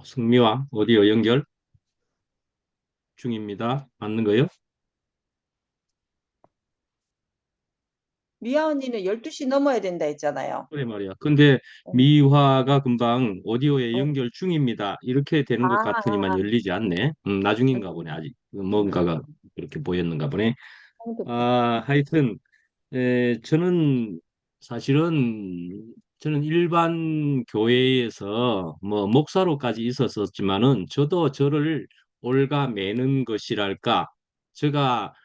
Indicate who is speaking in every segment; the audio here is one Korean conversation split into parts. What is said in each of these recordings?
Speaker 1: 승미와 오디오 연결 중입니다. 맞는 거요?
Speaker 2: 미아 언니는 12시 넘어야 된다 했잖아요.
Speaker 1: 그래 말이야. 근데
Speaker 2: 어,
Speaker 1: 미화가 금방 오디오에
Speaker 2: 어.
Speaker 1: 연결 중입니다. 이렇게 되는 것 같으니만
Speaker 2: 아,
Speaker 1: 열리지 않네. 나중인가 보네.
Speaker 2: 음,
Speaker 1: 아직 뭔가가 그렇게 보였는가 보네.
Speaker 2: 처음부터.
Speaker 1: 하여튼 저는 사실은 저는 일반 교회에서 뭐 목사로까지 있었었지만은 저도 저를 옭아매는 것이랄까, 제가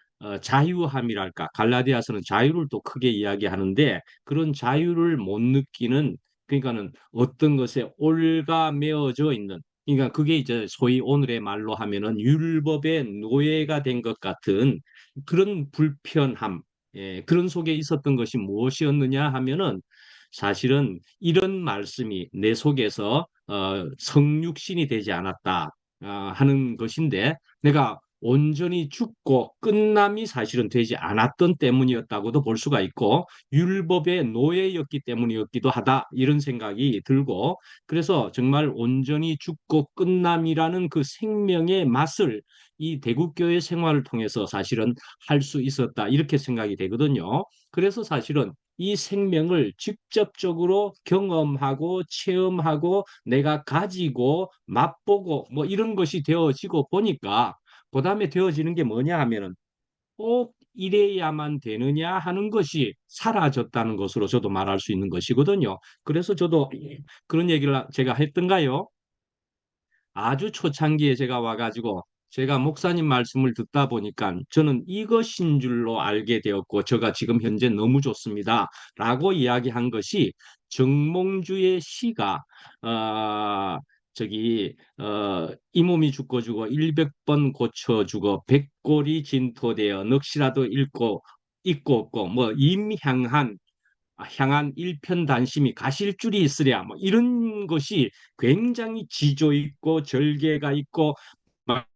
Speaker 1: 자유함이랄까, 갈라디아서는 자유를 또 크게 이야기하는데 그런 자유를 못 느끼는, 그러니까는 어떤 것에 옭아매어져 있는, 그러니까 그게 이제 소위 오늘의 말로 하면은 율법의 노예가 된 것 같은 그런 불편함, 그런 속에 있었던 것이 무엇이었느냐 하면은 사실은 이런 말씀이 내 속에서 성육신이 되지 않았다 하는 것인데, 내가 온전히 죽고 끝남이 사실은 되지 않았던 때문이었다고도 볼 수가 있고 율법의 노예였기 때문이었기도 하다, 이런 생각이 들고, 그래서 정말 온전히 죽고 끝남이라는 그 생명의 맛을 이 대국교회 생활을 통해서 사실은 할 수 있었다, 이렇게 생각이 되거든요. 그래서 사실은 이 생명을 직접적으로 경험하고 체험하고 내가 가지고 맛보고 뭐 이런 것이 되어지고 보니까, 그다음에 되어지는 게 뭐냐 하면은 꼭 이래야만 되느냐 하는 것이 사라졌다는 것으로 저도 말할 수 있는 것이거든요. 그래서 저도 그런 얘기를 제가 했던가요? 아주 초창기에 제가 와가지고 제가 목사님 말씀을 듣다 보니까 저는 이것인 줄로 알게 되었고, 제가 지금 현재 너무 좋습니다 라고 이야기한 것이, 정몽주의 시가 이 몸이 죽고 죽어 100번 고쳐주고 백골이 진토되어 넋이라도 잃고 있고 없고 뭐 임향한 향한 일편단심이 가실 줄이 있으랴, 뭐 이런 것이 굉장히 지조 있고 절개가 있고 막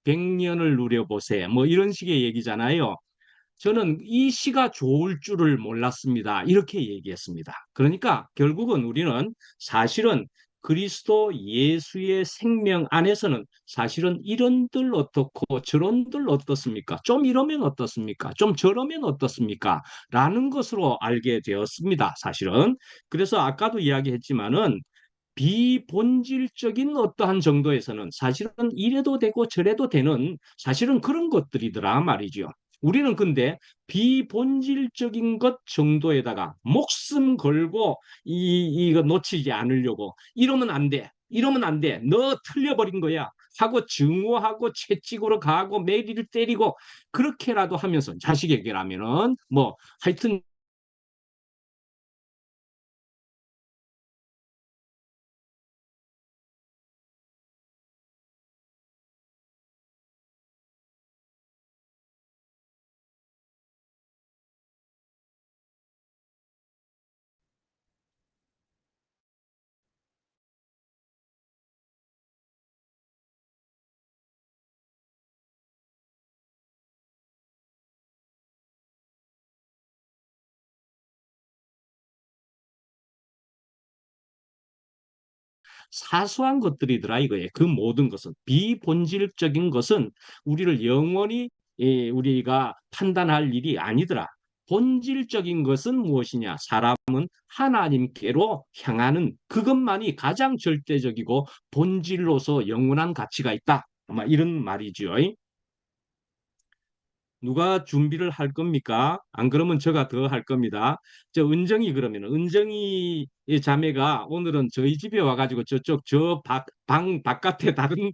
Speaker 1: 백년을 누려보세, 뭐 이런 식의 얘기잖아요. 저는 이 시가 좋을 줄을 몰랐습니다, 이렇게 얘기했습니다. 그러니까 결국은 우리는 사실은 그리스도 예수의 생명 안에서는 사실은 이런들 어떻고 저런들 어떻습니까? 좀 이러면 어떻습니까? 좀 저러면 어떻습니까? 라는 것으로 알게 되었습니다, 사실은. 그래서 아까도 이야기했지만은 비본질적인 어떠한 정도에서는 사실은 이래도 되고 저래도 되는, 사실은 그런 것들이더라 말이죠. 우리는 근데 비본질적인 것 정도에다가 목숨 걸고 이거 놓치지 않으려고, 이러면 안 돼, 이러면 안 돼, 너 틀려버린 거야 하고 증오하고 채찍으로 가고 매리를 때리고, 그렇게라도 하면서 자식에게라면은 뭐 하여튼 사소한 것들이더라 이거예요. 그 모든 것은 비본질적인 것은 우리를 영원히 우리가 판단할 일이 아니더라. 본질적인 것은 무엇이냐? 사람은 하나님께로 향하는 그것만이 가장 절대적이고 본질로서 영원한 가치가 있다, 아마 이런 말이죠. 누가 준비를 할 겁니까? 안 그러면 제가 더 할 겁니다. 저 은정이, 그러면 은정이 자매가 오늘은 저희 집에 와가지고 저쪽 방 바깥에 다른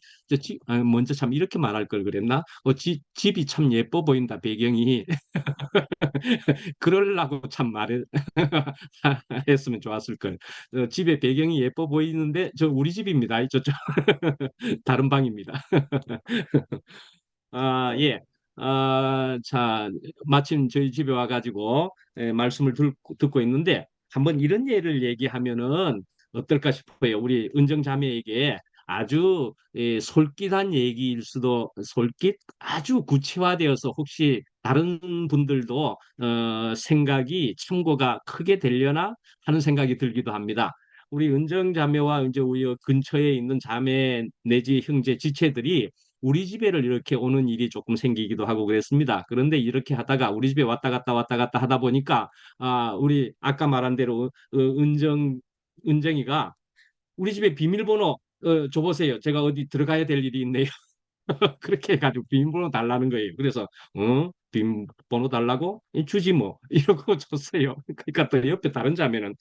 Speaker 1: 먼저 참 이렇게 말할 걸 그랬나? 집이 참 예뻐 보인다, 배경이. 그러려고 참 말을 했으면 좋았을 걸. 집에 배경이 예뻐 보이는데 저 우리 집입니다. 저쪽 다른 방입니다. 예. 자, 마침 저희 집에 와가지고 말씀을 듣고 있는데 한번 이런 예를 얘기하면은 어떨까 싶어요. 우리 은정 자매에게 아주 솔깃한 얘기일 수도 솔깃 아주 구체화되어서 혹시 다른 분들도 생각이 참고가 크게 되려나 하는 생각이 들기도 합니다. 우리 은정 자매와 이제 우리 근처에 있는 자매 내지 형제 지체들이 우리 집에를 이렇게 오는 일이 조금 생기기도 하고 그랬습니다. 그런데 이렇게 하다가 우리 집에 왔다 갔다 하다 보니까 우리 아까 말한 대로 은정이가 우리 집에 비밀번호 줘보세요. 제가 어디 들어가야 될 일이 있네요. 그렇게 해가지고 비밀번호 달라는 거예요. 그래서 비밀번호 달라고? 주지 뭐 이러고 줬어요. 그러니까 또 옆에 다른 자매는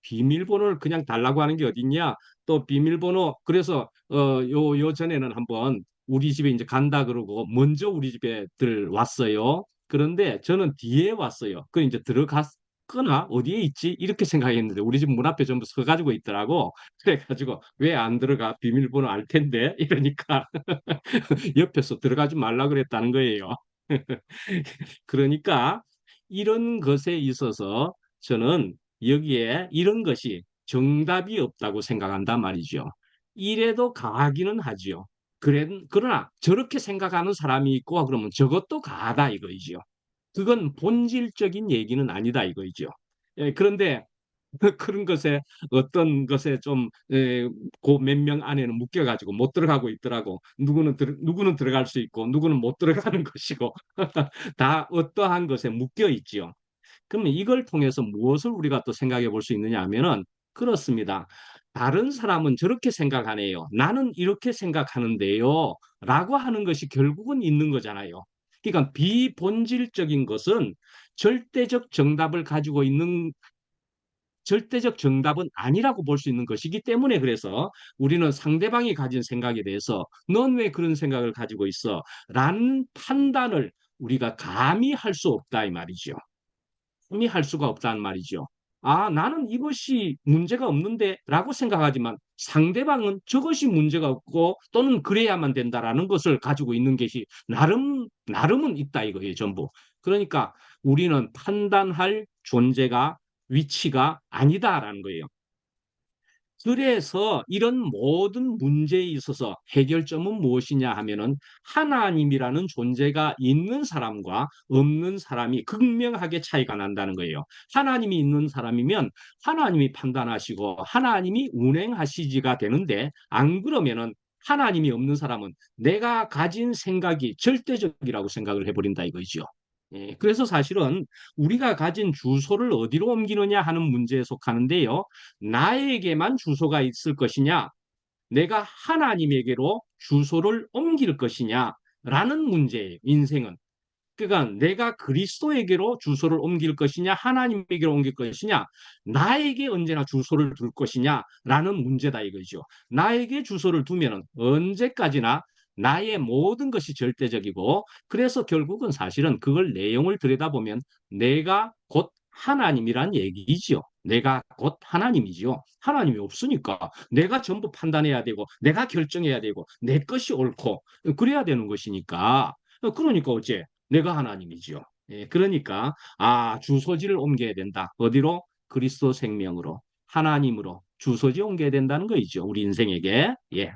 Speaker 1: 비밀번호를 그냥 달라고 하는 게 어딨냐? 또 비밀번호 그래서 요 전에는 한번 우리 집에 이제 간다 그러고 먼저 우리 집에들 왔어요. 그런데 저는 뒤에 왔어요. 그 이제 들어갔거나 어디에 있지? 이렇게 생각했는데 우리 집 문 앞에 전부 서가지고 있더라고. 그래가지고 왜 안 들어가? 비밀번호 알 텐데 이러니까 옆에서 들어가지 말라 그랬다는 거예요. 그러니까 이런 것에 있어서 저는 여기에 이런 것이 정답이 없다고 생각한단 말이죠. 이래도 가하기는 하지요. 그러나 저렇게 생각하는 사람이 있고 그러면 저것도 가하다 이거이지요. 그건 본질적인 얘기는 아니다 이거이죠. 그런데 그런 것에 어떤 것에 좀 그 몇 명 안에는 묶여가지고 못 들어가고 있더라고. 누구는 들어갈 수 있고 누구는 못 들어가는 것이고 다 어떠한 것에 묶여 있지요. 그러면 이걸 통해서 무엇을 우리가 또 생각해 볼 수 있느냐 하면은 그렇습니다. 다른 사람은 저렇게 생각하네요. 나는 이렇게 생각하는데요. 라고 하는 것이 결국은 있는 거잖아요. 그러니까 비본질적인 것은 절대적 정답을 가지고 있는 절대적 정답은 아니라고 볼 수 있는 것이기 때문에 그래서 우리는 상대방이 가진 생각에 대해서 넌 왜 그런 생각을 가지고 있어? 라는 판단을 우리가 감히 할 수 없다 이 말이죠. 감히 할 수가 없다는 말이죠. 나는 이것이 문제가 없는데 라고 생각하지만 상대방은 저것이 문제가 없고 또는 그래야만 된다라는 것을 가지고 있는 것이 나름은 있다 이거예요, 전부. 그러니까 우리는 판단할 존재가 위치가 아니다라는 거예요. 그래서 이런 모든 문제에 있어서 해결점은 무엇이냐 하면은 하나님이라는 존재가 있는 사람과 없는 사람이 극명하게 차이가 난다는 거예요. 하나님이 있는 사람이면 하나님이 판단하시고 하나님이 운행하시지가 되는데 안 그러면은 하나님이 없는 사람은 내가 가진 생각이 절대적이라고 생각을 해버린다 이거죠. 그래서 사실은 우리가 가진 주소를 어디로 옮기느냐 하는 문제에 속하는데요. 나에게만 주소가 있을 것이냐, 내가 하나님에게로 주소를 옮길 것이냐라는 문제예요. 인생은. 그러니까 내가 그리스도에게로 주소를 옮길 것이냐, 하나님에게로 옮길 것이냐, 나에게 언제나 주소를 둘 것이냐라는 문제다 이거죠. 나에게 주소를 두면 언제까지나 나의 모든 것이 절대적이고, 그래서 결국은 사실은 그걸 내용을 들여다보면 내가 곧 하나님이란 얘기지요. 내가 곧 하나님이지요. 하나님이 없으니까 내가 전부 판단해야 되고, 내가 결정해야 되고, 내 것이 옳고, 그래야 되는 것이니까. 그러니까 어째 내가 하나님이지요. 그러니까 주소지를 옮겨야 된다. 어디로? 그리스도 생명으로, 하나님으로 주소지 옮겨야 된다는 거이죠. 우리 인생에게. 예.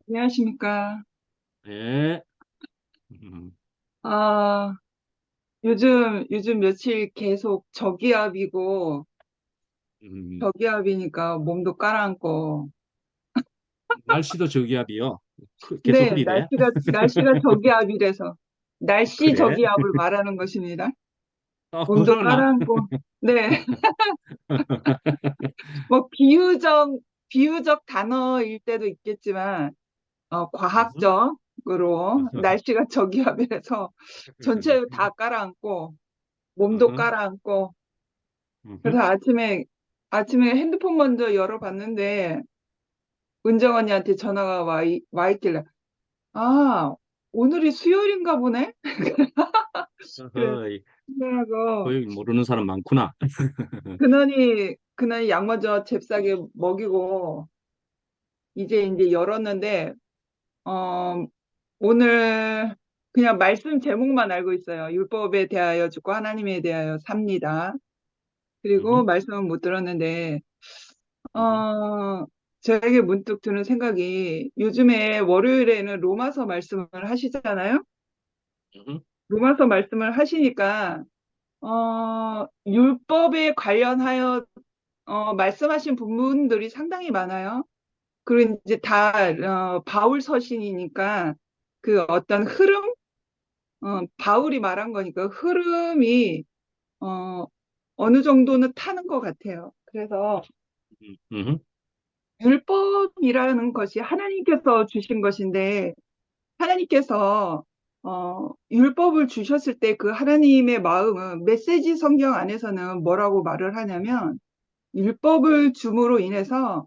Speaker 3: 안녕하십니까.
Speaker 1: 예. 음,
Speaker 3: 아, 요즘 며칠 계속 저기압이고,
Speaker 1: 음.
Speaker 3: 저기압이니까 몸도 가라앉고,
Speaker 1: 날씨도 저기압이요. 계속
Speaker 3: 네,
Speaker 1: 흐리대.
Speaker 3: 날씨가 저기압이라서, 날씨
Speaker 1: 그래.
Speaker 3: 저기압을 말하는 것입니다. 몸도
Speaker 1: 그러나.
Speaker 3: 가라앉고, 네, 뭐, 비유적 단어일 때도 있겠지만, 과학적으로 날씨가 저기압이라서 전체 다 가라앉고, 몸도 가라앉고, 그래서 아침에 핸드폰 먼저 열어봤는데, 은정 언니한테 전화가 와 있길래, 아, 오늘이 수요일인가 보네? 그래서
Speaker 1: 어허이,
Speaker 3: 생각하고,
Speaker 1: 고유 모르는 사람 많구나.
Speaker 3: 그날이 약 먼저 잽싸게 먹이고, 이제 열었는데, 어, 오늘 그냥 말씀 제목만 알고 있어요. 율법에 대하여 죽고 하나님에 대하여 삽니다. 그리고
Speaker 1: 음,
Speaker 3: 말씀은 못 들었는데,
Speaker 1: 음,
Speaker 3: 저에게 문득 드는 생각이 요즘에 월요일에는 로마서 말씀을 하시잖아요.
Speaker 1: 음,
Speaker 3: 로마서 말씀을 하시니까, 율법에 관련하여 말씀하신 부분들이 상당히 많아요. 그리고 이제 다 바울 서신이니까 그 어떤 흐름, 바울이 말한 거니까 흐름이 어, 어느 정도는 타는 것 같아요. 그래서
Speaker 1: 음,
Speaker 3: 율법이라는 것이 하나님께서 주신 것인데 하나님께서 율법을 주셨을 때 그 하나님의 마음은 메시지 성경 안에서는 뭐라고 말을 하냐면 율법을 줌으로 인해서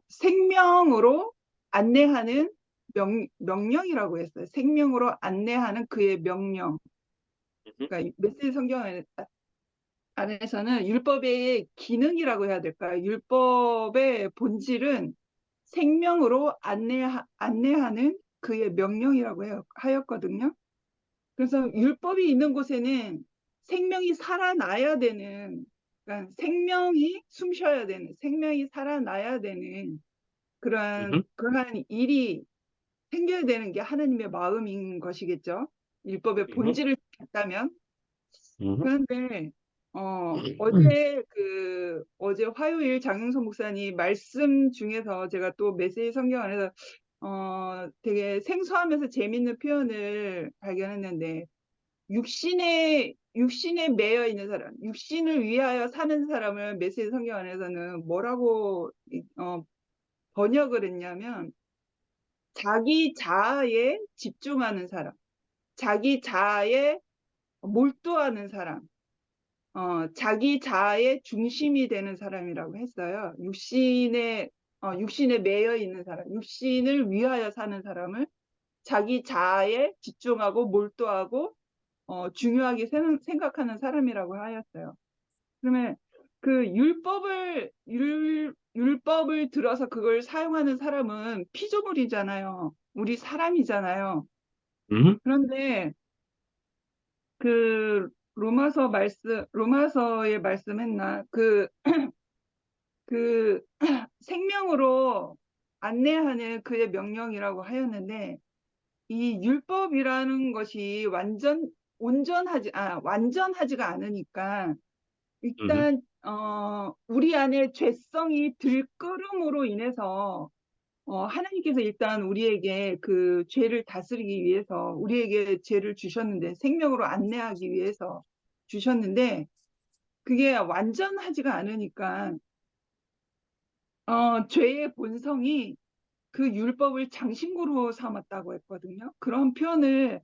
Speaker 3: 생명으로 안내하는 명령이라고 했어요. 생명으로 안내하는 그의 명령. 그러니까 메시지 성경 안에서는 율법의 기능이라고 해야 될까요? 율법의 본질은 생명으로 안내하는 그의 명령이라고 하였거든요. 그래서 율법이 있는 곳에는 생명이 살아나야 되는, 그러니까 생명이 숨 쉬어야 되는, 생명이 살아나야 되는 그러한 일이 생겨야 되는 게 하나님의 마음인 것이겠죠. 율법의 본질을 찾다면. 그런데 어제 화요일 장영선 목사님 말씀 중에서 제가 또 메시지 성경 안에서 되게 생소하면서 재밌는 표현을 발견했는데 육신에 매여 있는 사람, 육신을 위하여 사는 사람을 메시지 성경 안에서는 뭐라고 번역을 했냐면 자기 자아에 집중하는 사람, 자기 자아에 몰두하는 사람, 자기 자아의 중심이 되는 사람이라고 했어요. 육신에 매여 있는 사람, 육신을 위하여 사는 사람을 자기 자아에 집중하고 몰두하고 중요하게 생각하는 사람이라고 하였어요. 그러면 그 율법을 들어서 그걸 사용하는 사람은 피조물이잖아요. 우리 사람이잖아요. 그런데 그 로마서에 말씀했나? 그 생명으로 안내하는 그의 명령이라고 하였는데 이 율법이라는 것이 완전하지가 않으니까 일단 우리 안에 죄성이 들끓음으로 인해서 하나님께서 일단 우리에게 그 죄를 다스리기 위해서 우리에게 죄를 주셨는데 생명으로 안내하기 위해서 주셨는데 그게 완전하지가 않으니까 죄의 본성이 그 율법을 장신구로 삼았다고 했거든요. 그런 표현을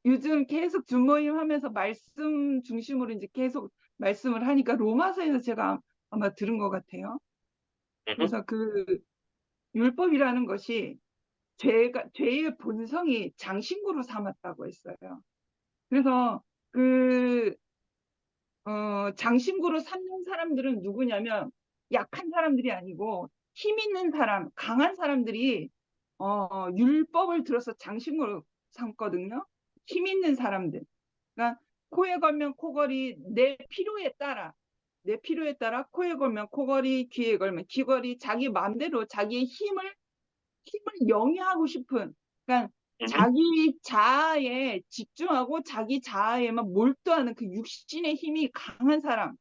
Speaker 3: 요즘 계속 줌모임 하면서 말씀 중심으로 이제 계속 말씀을 하니까 로마서에서 제가 아마 들은 것 같아요. 그래서 그 율법이라는 것이 죄의 본성이 장신구로 삼았다고 했어요. 그래서 그 장신구로 삼는 사람들은 누구냐면 약한 사람들이 아니고 힘 있는 사람, 강한 사람들이 율법을 들어서 장신구로 삼거든요. 힘 있는 사람들. 그러니까 코에 걸면 코걸이 내 필요에 따라 코에 걸면 코걸이, 귀에 걸면 귀걸이 자기 마음대로 자기의 힘을 영위하고 싶은 그러니까 자기 자아에 집중하고 자기 자아에만 몰두하는 그 육신의 힘이 강한 사람이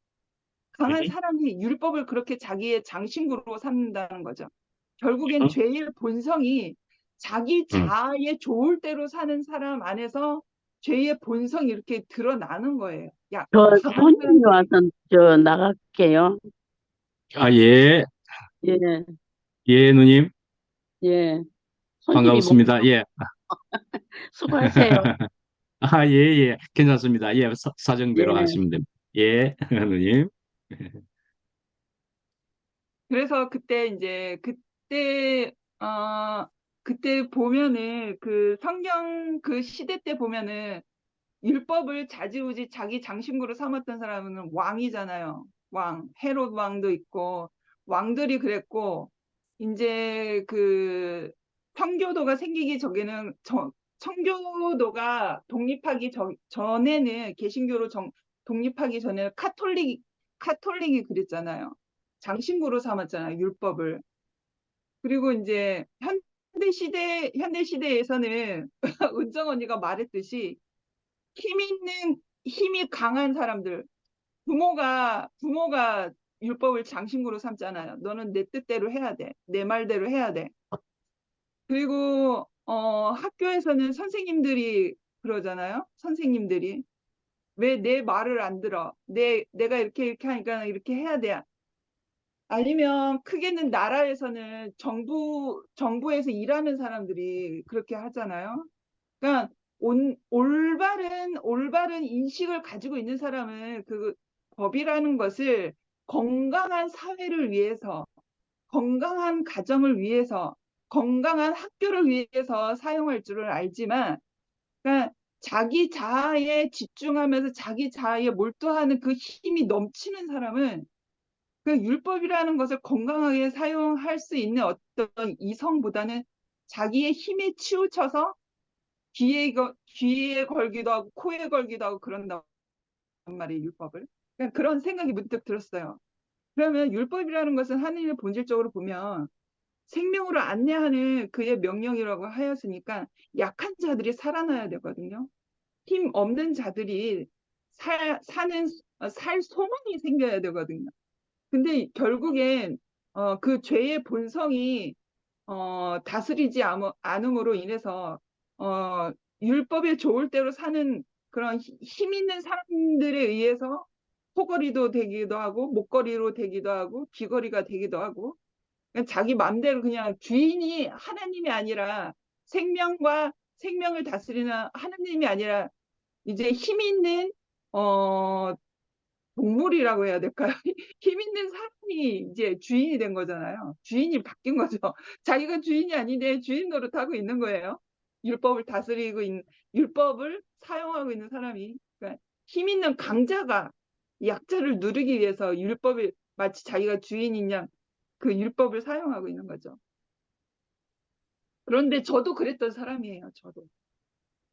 Speaker 3: 율법을 그렇게 자기의 장신구로 삼는다는 거죠. 결국엔 죄의 본성이 자기 자아에 좋을 대로 사는 사람 안에서 죄의 본성이 이렇게 드러나는 거예요. 강한
Speaker 4: 손님이
Speaker 3: 사람들이.
Speaker 4: 와서 나갈게요.
Speaker 1: 아, 예,
Speaker 4: 예,
Speaker 1: 예, 누님.
Speaker 4: 예. 손님이
Speaker 1: 반갑습니다. 예.
Speaker 4: 수고하세요.
Speaker 1: 아, 예, 예. 괜찮습니다. 예, 사정대로
Speaker 4: 예,
Speaker 1: 하시면 됩니다. 예, 누님.
Speaker 3: 그래서 그때 보면은 그 성경 그 시대 때 보면은 율법을 좌지우지 자기 장신구로 삼았던 사람은 왕이잖아요. 헤롯 왕도 있고 왕들이 그랬고 이제 그 청교도가 생기기 전에는 청교도가 독립하기 전에는 개신교로 독립하기 전에는 카톨릭이 그랬잖아요. 장신구로 삼았잖아요, 율법을. 그리고 이제 현대 시대에서는 은정 언니가 말했듯이 힘이 강한 사람들, 부모가 율법을 장신구로 삼잖아요. 너는 내 뜻대로 해야 돼. 내 말대로 해야 돼. 그리고 학교에서는 선생님들이 그러잖아요. 선생님들이 왜 내 말을 안 들어? 내가 이렇게 하니까 이렇게 해야 돼. 아니면 크게는 나라에서는 정부에서 일하는 사람들이 그렇게 하잖아요. 그러니까 올바른 인식을 가지고 있는 사람은 그 법이라는 것을 건강한 사회를 위해서, 건강한 가정을 위해서, 건강한 학교를 위해서 사용할 줄을 알지만, 그러니까 자기 자아에 집중하면서 자기 자아에 몰두하는 그 힘이 넘치는 사람은 그 율법이라는 것을 건강하게 사용할 수 있는 어떤 이성보다는 자기의 힘에 치우쳐서 귀에 걸기도 하고 코에 걸기도 하고 그런단 말이에요, 율법을. 그러니까 그런 생각이 문득 들었어요. 그러면 율법이라는 것은 하느님의 본질적으로 보면 생명으로 안내하는 그의 명령이라고 하였으니까 약한 자들이 살아나야 되거든요. 힘 없는 자들이 살 소망이 생겨야 되거든요. 근데 결국엔 그 죄의 본성이 다스리지 않음으로 인해서 어, 율법에 좋을 대로 사는 그런 힘 있는 사람들에 의해서 코걸이도 되기도 하고 목걸이로 되기도 하고 귀걸이가 되기도 하고 그냥 자기 맘대로 그냥 주인이 하나님이 아니라 생명을 다스리는 하나님이 아니라 이제 힘 있는 어, 동물이라고 해야 될까요? 힘 있는 사람이 이제 주인이 된 거잖아요. 주인이 바뀐 거죠. 자기가 주인이 아닌데 주인 노릇하고 있는 거예요. 율법을 다스리고 있는, 율법을 사용하고 있는 사람이. 그러니까 힘 있는 강자가 약자를 누르기 위해서 율법을 마치 자기가 주인인 양 그 율법을 사용하고 있는 거죠. 그런데 저도 그랬던 사람이에요.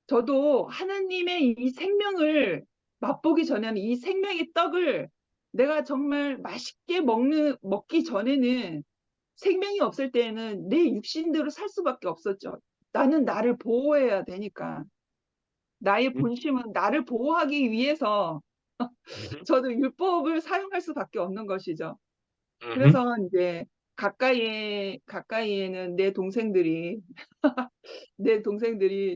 Speaker 3: 저도 하나님의 이 생명을 맛보기 전에는 이 생명의 떡을 내가 정말 맛있게 먹기 전에는 생명이 없을 때에는 내 육신대로 살 수밖에 없었죠. 나는 나를 보호해야 되니까. 나의 본심은 나를 보호하기 위해서 저도 율법을 사용할 수밖에 없는 것이죠. 그래서 이제 가까이에는 내 동생들이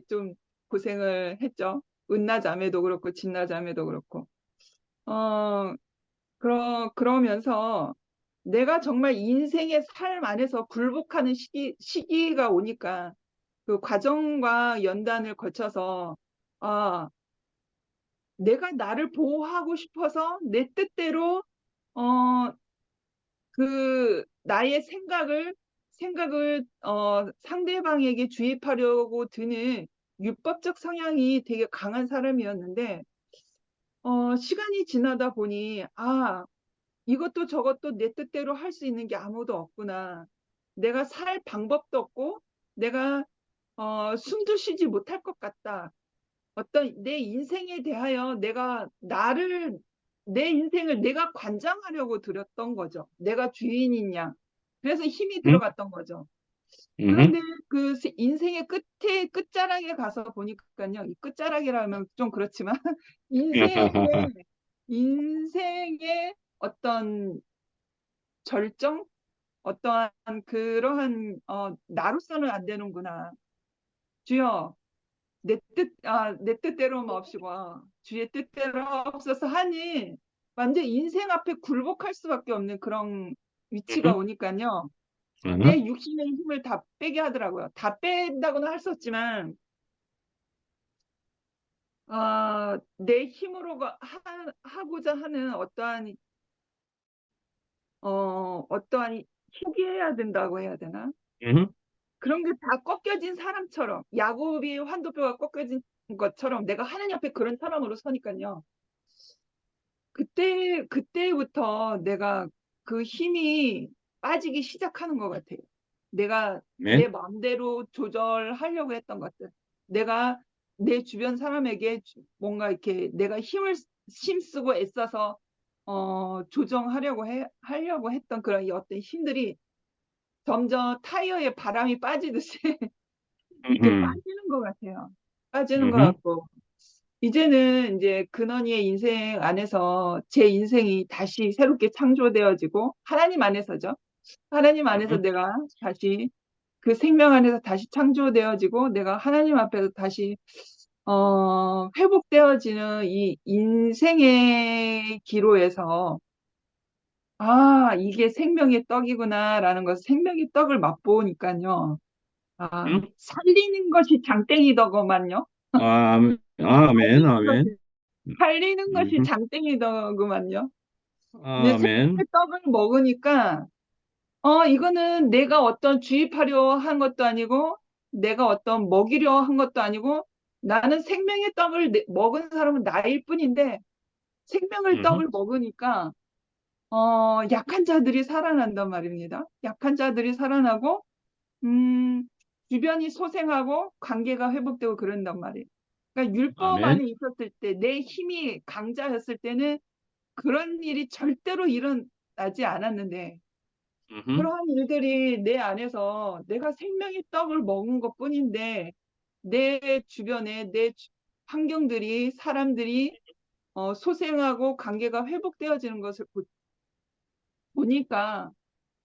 Speaker 3: 좀 고생을 했죠. 은나 자매도 그렇고 진나 자매도 그렇고. 어, 그러면서 내가 정말 인생의 삶 안에서 굴복하는 시기가 오니까 그 과정과 연단을 거쳐서 아, 내가 나를 보호하고 싶어서 내 뜻대로 어, 그 나의 생각을 상대방에게 주입하려고 드는 율법적 성향이 되게 강한 사람이었는데 시간이 지나다 보니 이것도 저것도 내 뜻대로 할 수 있는 게 아무도 없구나. 내가 살 방법도 없고 내가 숨도 쉬지 못할 것 같다. 어떤 내 인생에 대하여 내 인생을 내가 관장하려고 들였던 거죠. 내가 주인인 양. 그래서 힘이 들어갔던 거죠. 그런데 그 인생의 끝자락에 가서 보니까요. 이 끝자락이라면 좀 그렇지만 인생의 어떤 절정? 어떠한 그러한 나로서는 안 되는구나. 주여 내 뜻대로 마옵시고 주의 뜻대로 없어서 하니 완전 인생 앞에 굴복할 수밖에 없는 그런 위치가 오니까요. 내 육신의 힘을 다 빼게 하더라고요. 다 뺀다고는 할 수 없지만 내 힘으로 하고자 하는 어떠한 포기해야 된다고 해야 되나? 그런 게 다 꺾여진 사람처럼 야곱이 환도뼈가 꺾여진 것처럼 내가 하나님 앞에 그런 사람으로 서니까요. 그때부터 내가 그 힘이 빠지기 시작하는 것 같아요. 내가 내 마음대로 조절하려고 했던 것들. 내가 내 주변 사람에게 뭔가 이렇게 내가 힘쓰고 애써서 하려고 했던 그런 이 어떤 힘들이 점점 타이어에 바람이 빠지듯이 이렇게 빠지는 것 같아요. 빠지는 것 같고 이제는 이제 근원이의 인생 안에서 제 인생이 다시 새롭게 창조되어지고 하나님 안에서죠. 하나님 안에서 내가 다시 그 생명 안에서 다시 창조되어지고 내가 하나님 앞에서 다시 회복되어지는 이 인생의 기로에서 아, 이게 생명의 떡이구나라는 것을 생명의 떡을 맛보니까요. 아, 살리는 것이 장땡이더구만요.
Speaker 1: 아멘, 아멘,
Speaker 3: 살리는 것이
Speaker 1: 음,
Speaker 3: 장땡이더구만요. 이제
Speaker 1: 아멘,
Speaker 3: 생명의 떡을 먹으니까 이거는 내가 어떤 주입하려 한 것도 아니고 내가 어떤 먹이려 한 것도 아니고 나는 생명의 떡을 먹은 사람은 나일 뿐인데 생명의 떡을 먹으니까 약한 자들이 살아난단 말입니다. 약한 자들이 살아나고 주변이 소생하고 관계가 회복되고 그런단 말이에요. 그러니까 율법
Speaker 1: 아멘,
Speaker 3: 안에 있었을 때 내 힘이 강자였을 때는 그런 일이 절대로 일어나지 않았는데 그러한 일들이 내 안에서 내가 생명의 떡을 먹은 것뿐인데 내 주변에 환경들이 사람들이 소생하고 관계가 회복되어지는 것을 보니까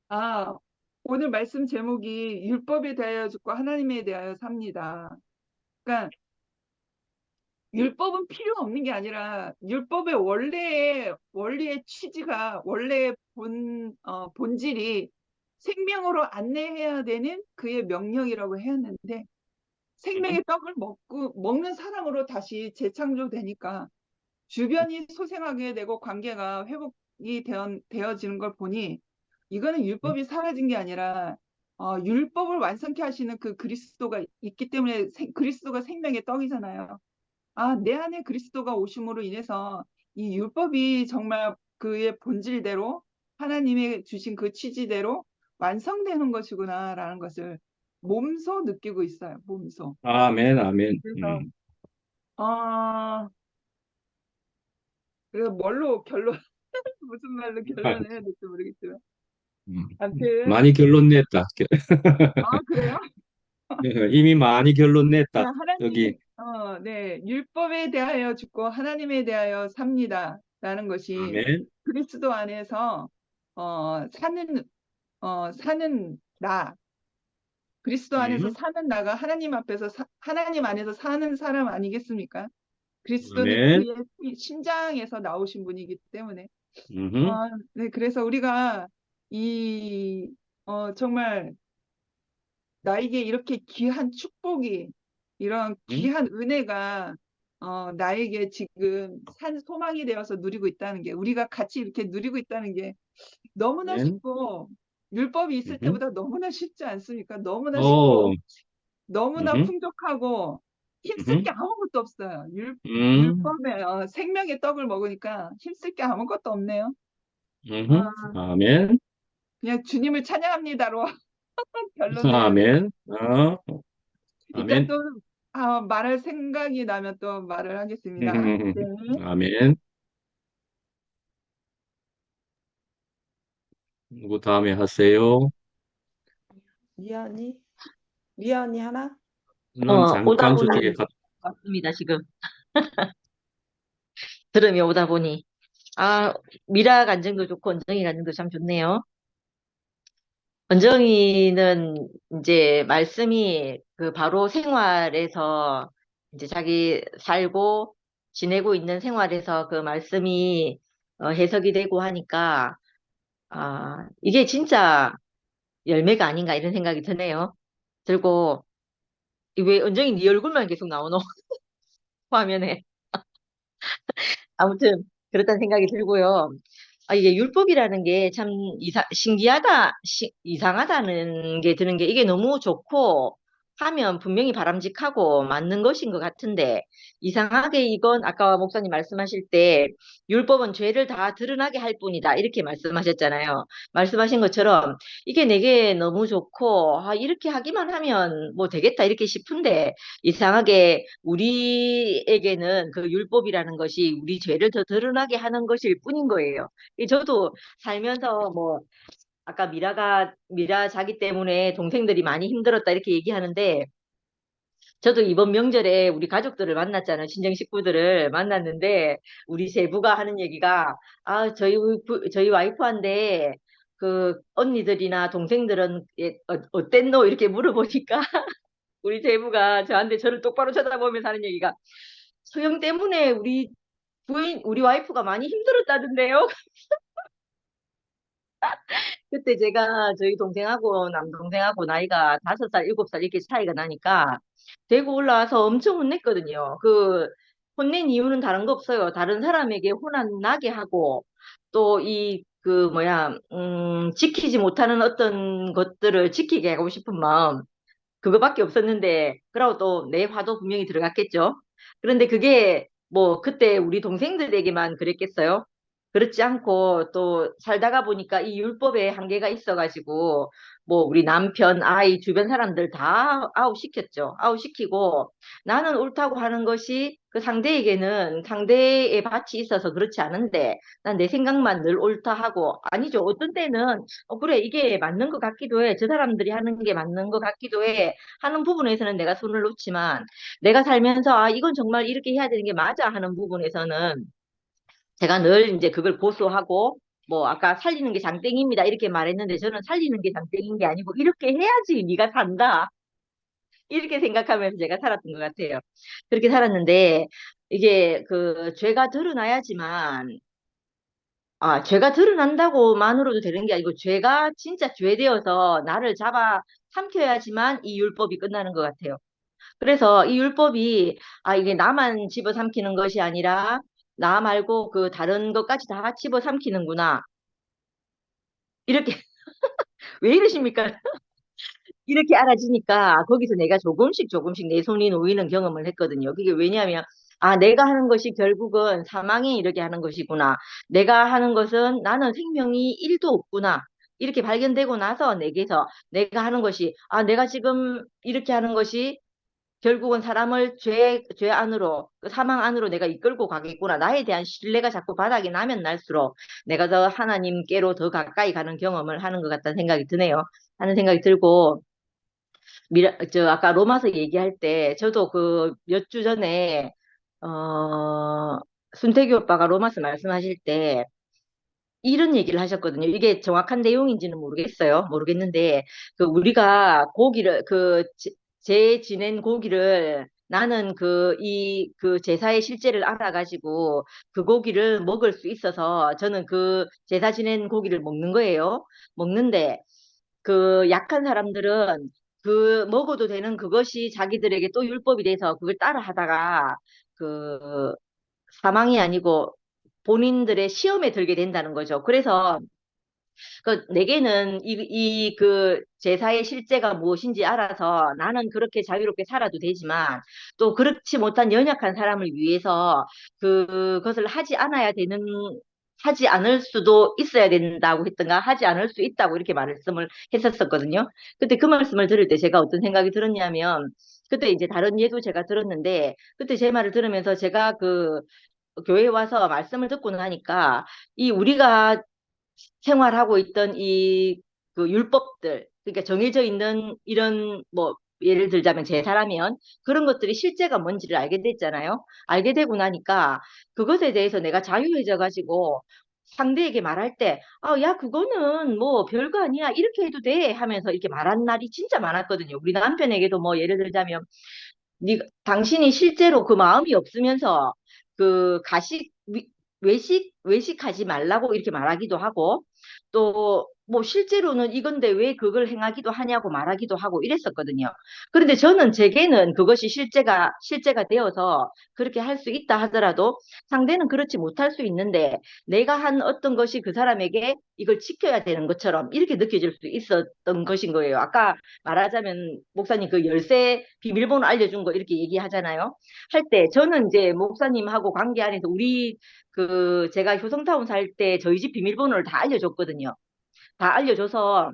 Speaker 3: 아 오늘 말씀 제목이 율법에 대하여 죽고 하나님에 대하여 삽니다. 그러니까 율법은 필요 없는 게 아니라 율법의 원리의 취지가 원래의 본질이 생명으로 안내해야 되는 그의 명령이라고 했는데 생명의 떡을 먹는 사람으로 다시 재창조되니까 주변이 소생하게 되고 관계가 회복이 되어지는 걸 보니 이거는 율법이 사라진 게 아니라 율법을 완성케 하시는 그 그리스도가 있기 때문에 그리스도가 생명의 떡이잖아요. 아, 내 안에 그리스도가 오심으로 인해서 이 율법이 정말 그의 본질대로 하나님의 주신 그 취지대로 완성되는 것이구나라는 것을 몸소 느끼고 있어요. 몸소.
Speaker 1: 아멘, 아멘,
Speaker 3: 그래서 어, 그래서 뭘로 결론 무슨 말로 결론을 해야 될지 모르겠지만 아무튼
Speaker 1: 많이 결론 냈다.
Speaker 3: 그래요?
Speaker 1: 이미 많이 결론 냈다.
Speaker 3: 하나님
Speaker 1: 여기,
Speaker 3: 네 율법에 대하여 죽고 하나님에 대하여 삽니다라는 것이
Speaker 1: 아멘,
Speaker 3: 그리스도 안에서 사는 나 그리스도 안에서
Speaker 1: 음,
Speaker 3: 사는 나가 하나님 앞에서 하나님 안에서 사는 사람 아니겠습니까? 그리스도는
Speaker 1: 아멘,
Speaker 3: 그의 심장에서 나오신 분이기 때문에
Speaker 1: 음,
Speaker 3: 네, 그래서 우리가 정말 나에게 이렇게 귀한 축복이, 이런
Speaker 1: 음,
Speaker 3: 귀한 은혜가, 나에게 지금 산 소망이 되어서 누리고 있다는 게, 우리가 같이 이렇게 누리고 있다는 게 너무나
Speaker 1: 아멘,
Speaker 3: 쉽고, 율법이 있을
Speaker 1: 음,
Speaker 3: 때보다 너무나 쉽지 않습니까? 너무나
Speaker 1: 오,
Speaker 3: 쉽고, 너무나
Speaker 1: 음,
Speaker 3: 풍족하고, 힘쓸 게
Speaker 1: 음,
Speaker 3: 아무것도 없어요.
Speaker 1: 음,
Speaker 3: 율법에, 생명의 떡을 먹으니까 힘쓸 게 아무것도 없네요. 아,
Speaker 1: 아멘,
Speaker 3: 그냥 주님을 찬양합니다로 결론 내야 돼.
Speaker 1: 아멘,
Speaker 3: 이따
Speaker 1: 아멘,
Speaker 3: 또 말할 생각이 나면 또 말을 하겠습니다. 네.
Speaker 1: 아멘. 누구 다음에 하세요?
Speaker 2: 미연이? 미연이 하나?
Speaker 1: 는 잠깐 저쪽에
Speaker 4: 오다보니 맞습니다, 지금. 들으며 오다 보니. 아, 미라 간증도 좋고, 언정이 간증도 참 좋네요. 언정이는 이제 말씀이 그 바로 생활에서 이제 자기 살고 지내고 있는 생활에서 그 말씀이 해석이 되고 하니까, 이게 진짜 열매가 아닌가 이런 생각이 드네요. 들고, 왜 은정이 네 얼굴만 계속 나오노? 화면에. 아무튼 그렇다는 생각이 들고요. 이게 율법이라는 게 참 신기하다, 이상하다는 게 드는 게 이게 너무 좋고 하면 분명히 바람직하고 맞는 것인 것 같은데, 이상하게 이건 아까 목사님 말씀하실 때 율법은 죄를 다 드러나게 할 뿐이다 이렇게 말씀하셨잖아요. 말씀하신 것처럼 이게 내게 너무 좋고 이렇게 하기만 하면 뭐 되겠다 이렇게 싶은데, 이상하게 우리에게는 그 율법이라는 것이 우리 죄를 더 드러나게 하는 것일 뿐인 거예요. 저도 살면서 뭐 아까 미라 자기 때문에 동생들이 많이 힘들었다 이렇게 얘기하는데, 저도 이번 명절에 우리 가족들을 만났잖아요. 친정 식구들을 만났는데 우리 제부가 하는 얘기가, 저희 와이프한테 그 언니들이나 동생들은 어땠노 이렇게 물어보니까 우리 제부가 저한테 저를 똑바로 쳐다보면서 하는 얘기가, 소영 때문에 우리 와이프가 많이 힘들었다던데요. 그때 제가 저희 동생하고 남동생하고 나이가 5살, 7살 이렇게 차이가 나니까 대구 올라와서 엄청 혼냈거든요. 혼낸 이유는 다른 거 없어요. 다른 사람에게 혼안 나게 하고, 또 지키지 못하는 어떤 것들을 지키게 하고 싶은 마음, 그거밖에 없었는데, 그러고 또 내 화도 분명히 들어갔겠죠. 그런데 그게 뭐 그때 우리 동생들에게만 그랬겠어요? 그렇지 않고 또 살다가 보니까 이 율법에 한계가 있어가지고 뭐 우리 남편, 아이, 주변 사람들 다 아웃시켰죠. 아웃시키고 나는 옳다고 하는 것이 그 상대에게는 상대의 밭이 있어서 그렇지 않은데, 난 내 생각만 늘 옳다 하고, 아니죠. 어떤 때는 그래 이게 맞는 것 같기도 해. 저 사람들이 하는 게 맞는 것 같기도 해. 하는 부분에서는 내가 손을 놓지만, 내가 살면서 이건 정말 이렇게 해야 되는 게 맞아 하는 부분에서는 제가 늘 이제 그걸 고수하고, 뭐 아까 살리는 게 장땡입니다 이렇게 말했는데, 저는 살리는 게 장땡인 게 아니고 이렇게 해야지 네가 산다 이렇게 생각하면서 제가 살았던 것 같아요. 그렇게 살았는데 이게 그 죄가 드러나야지만, 죄가 드러난다고만으로도 되는 게 아니고 죄가 진짜 죄 되어서 나를 잡아 삼켜야지만 이 율법이 끝나는 것 같아요. 그래서 이 율법이 이게 나만 집어삼키는 것이 아니라 나 말고 그 다른 것까지 다 집어삼키는구나. 이렇게 왜 이러십니까? 이렇게 알아지니까 거기서 내가 조금씩 조금씩 내 손이 놓이는 경험을 했거든요. 그게 왜냐하면 내가 하는 것이 결국은 사망에 이르게 하는 것이구나. 내가 하는 것은 나는 생명이 1도 없구나. 이렇게 발견되고 나서 내게서 내가 하는 것이 내가 지금 이렇게 하는 것이 결국은 사람을 죄 안으로, 그 사망 안으로 내가 이끌고 가겠구나. 나에 대한 신뢰가 자꾸 바닥이 나면 날수록 내가 더 하나님께로 더 가까이 가는 경험을 하는 것 같다는 생각이 드네요. 하는 생각이 들고, 아까 로마서 얘기할 때, 저도 그 몇 주 전에, 순태교 오빠가 로마서 말씀하실 때, 이런 얘기를 하셨거든요. 이게 정확한 내용인지는 모르겠는데, 우리가 고기를, 제 지낸 고기를 나는 그 제사의 실제를 알아가지고 그 고기를 먹을 수 있어서 저는 그 제사 지낸 고기를 먹는 거예요. 먹는데 그 약한 사람들은 그 먹어도 되는 그것이 자기들에게 또 율법이 돼서 그걸 따라 하다가 그 사망이 아니고 본인들의 시험에 들게 된다는 거죠. 그래서 내게는 그 제사의 실제가 무엇인지 알아서 나는 그렇게 자유롭게 살아도 되지만, 또 그렇지 못한 연약한 사람을 위해서 그것을 하지 않을 수도 있어야 된다고 했던가, 하지 않을 수 있다고 이렇게 말씀을 했었거든요. 그때 그 말씀을 들을 때 제가 어떤 생각이 들었냐면, 그때 이제 다른 예도 제가 들었는데, 그때 제 말을 들으면서 제가 교회에 와서 말씀을 듣고 나니까, 우리가 생활하고 있던 그 율법들, 그러니까 정해져 있는 이런 뭐 예를 들자면 제사라면 그런 것들이 실제가 뭔지를 알게 됐잖아요. 알게 되고 나니까 그것에 대해서 내가 자유해져 가지고 상대에게 말할 때, 야, 그거는 뭐 별거 아니야. 이렇게 해도 돼. 하면서 이렇게 말한 날이 진짜 많았거든요. 우리 남편에게도 뭐 예를 들자면, 당신이 실제로 그 마음이 없으면서 그 외식하지 말라고 이렇게 말하기도 하고, 또 뭐 실제로는 이건데 왜 그걸 행하기도 하냐고 말하기도 하고 이랬었거든요. 그런데 저는 제게는 그것이 실제가 되어서 그렇게 할 수 있다 하더라도 상대는 그렇지 못할 수 있는데 내가 한 어떤 것이 그 사람에게 이걸 지켜야 되는 것처럼 이렇게 느껴질 수 있었던 것인 거예요. 아까 말하자면 목사님 그 열쇠 비밀번호 알려준 거 이렇게 얘기하잖아요. 할 때 저는 이제 목사님하고 관계 안에서 우리 그 제가 효성타운 살 때 저희 집 비밀번호를 다 알려줬거든요. 다 알려줘서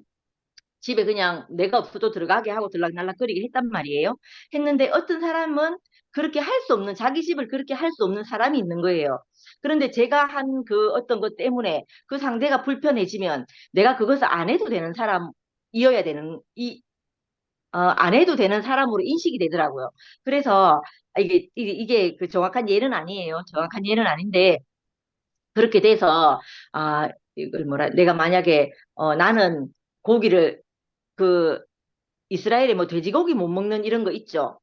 Speaker 4: 집에 그냥 내가 없어도 들어가게 하고 들락날락거리게 했단 말이에요. 했는데 어떤 사람은 그렇게 할 수 없는, 자기 집을 그렇게 할 수 없는 사람이 있는 거예요. 그런데 제가 한 그 어떤 것 때문에 그 상대가 불편해지면 내가 그것을 안 해도 되는 사람이어야 되는, 안 해도 되는 사람으로 인식이 되더라고요. 그래서 이게 그 정확한 예는 아니에요. 정확한 예는 아닌데 그렇게 돼서 이걸 뭐라 내가 만약에 나는 고기를 그 이스라엘에 뭐 돼지고기 못 먹는 이런 거 있죠.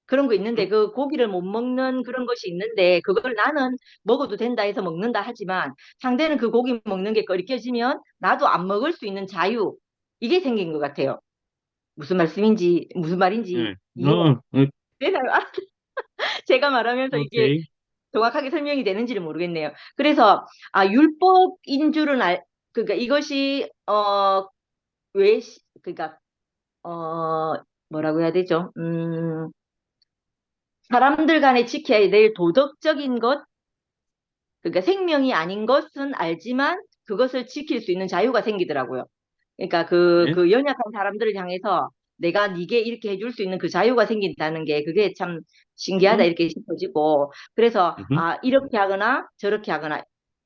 Speaker 4: 그런 거 있는데 그 고기를 못 먹는 그런 것이 있는데 그걸 나는 먹어도 된다 해서 먹는다 하지만 상대는 그 고기 먹는 게 꺼리껴지면 나도 안 먹을 수 있는 자유 이게 생긴 것 같아요. 무슨 말인지
Speaker 1: 예.
Speaker 4: 이해되나요? 제가 말하면서 이게
Speaker 1: 오케이.
Speaker 4: 정확하게 설명이 되는지를 모르겠네요. 그래서 율법인 줄은 그러니까 이것이 그러니까 어 뭐라고 해야 되죠? 사람들 간에 지켜야 될 도덕적인 것, 그러니까 생명이 아닌 것은 알지만 그것을 지킬 수 있는 자유가 생기더라고요. 그러니까
Speaker 1: 네.
Speaker 4: 그 연약한 사람들을 향해서 내가 네게 이렇게 해줄 수 있는 그 자유가 생긴다는 게 그게 참 신기하다
Speaker 1: 음,
Speaker 4: 이렇게 싶어지고 그래서
Speaker 1: 음,
Speaker 4: 이렇게 하거나 저렇게 하거나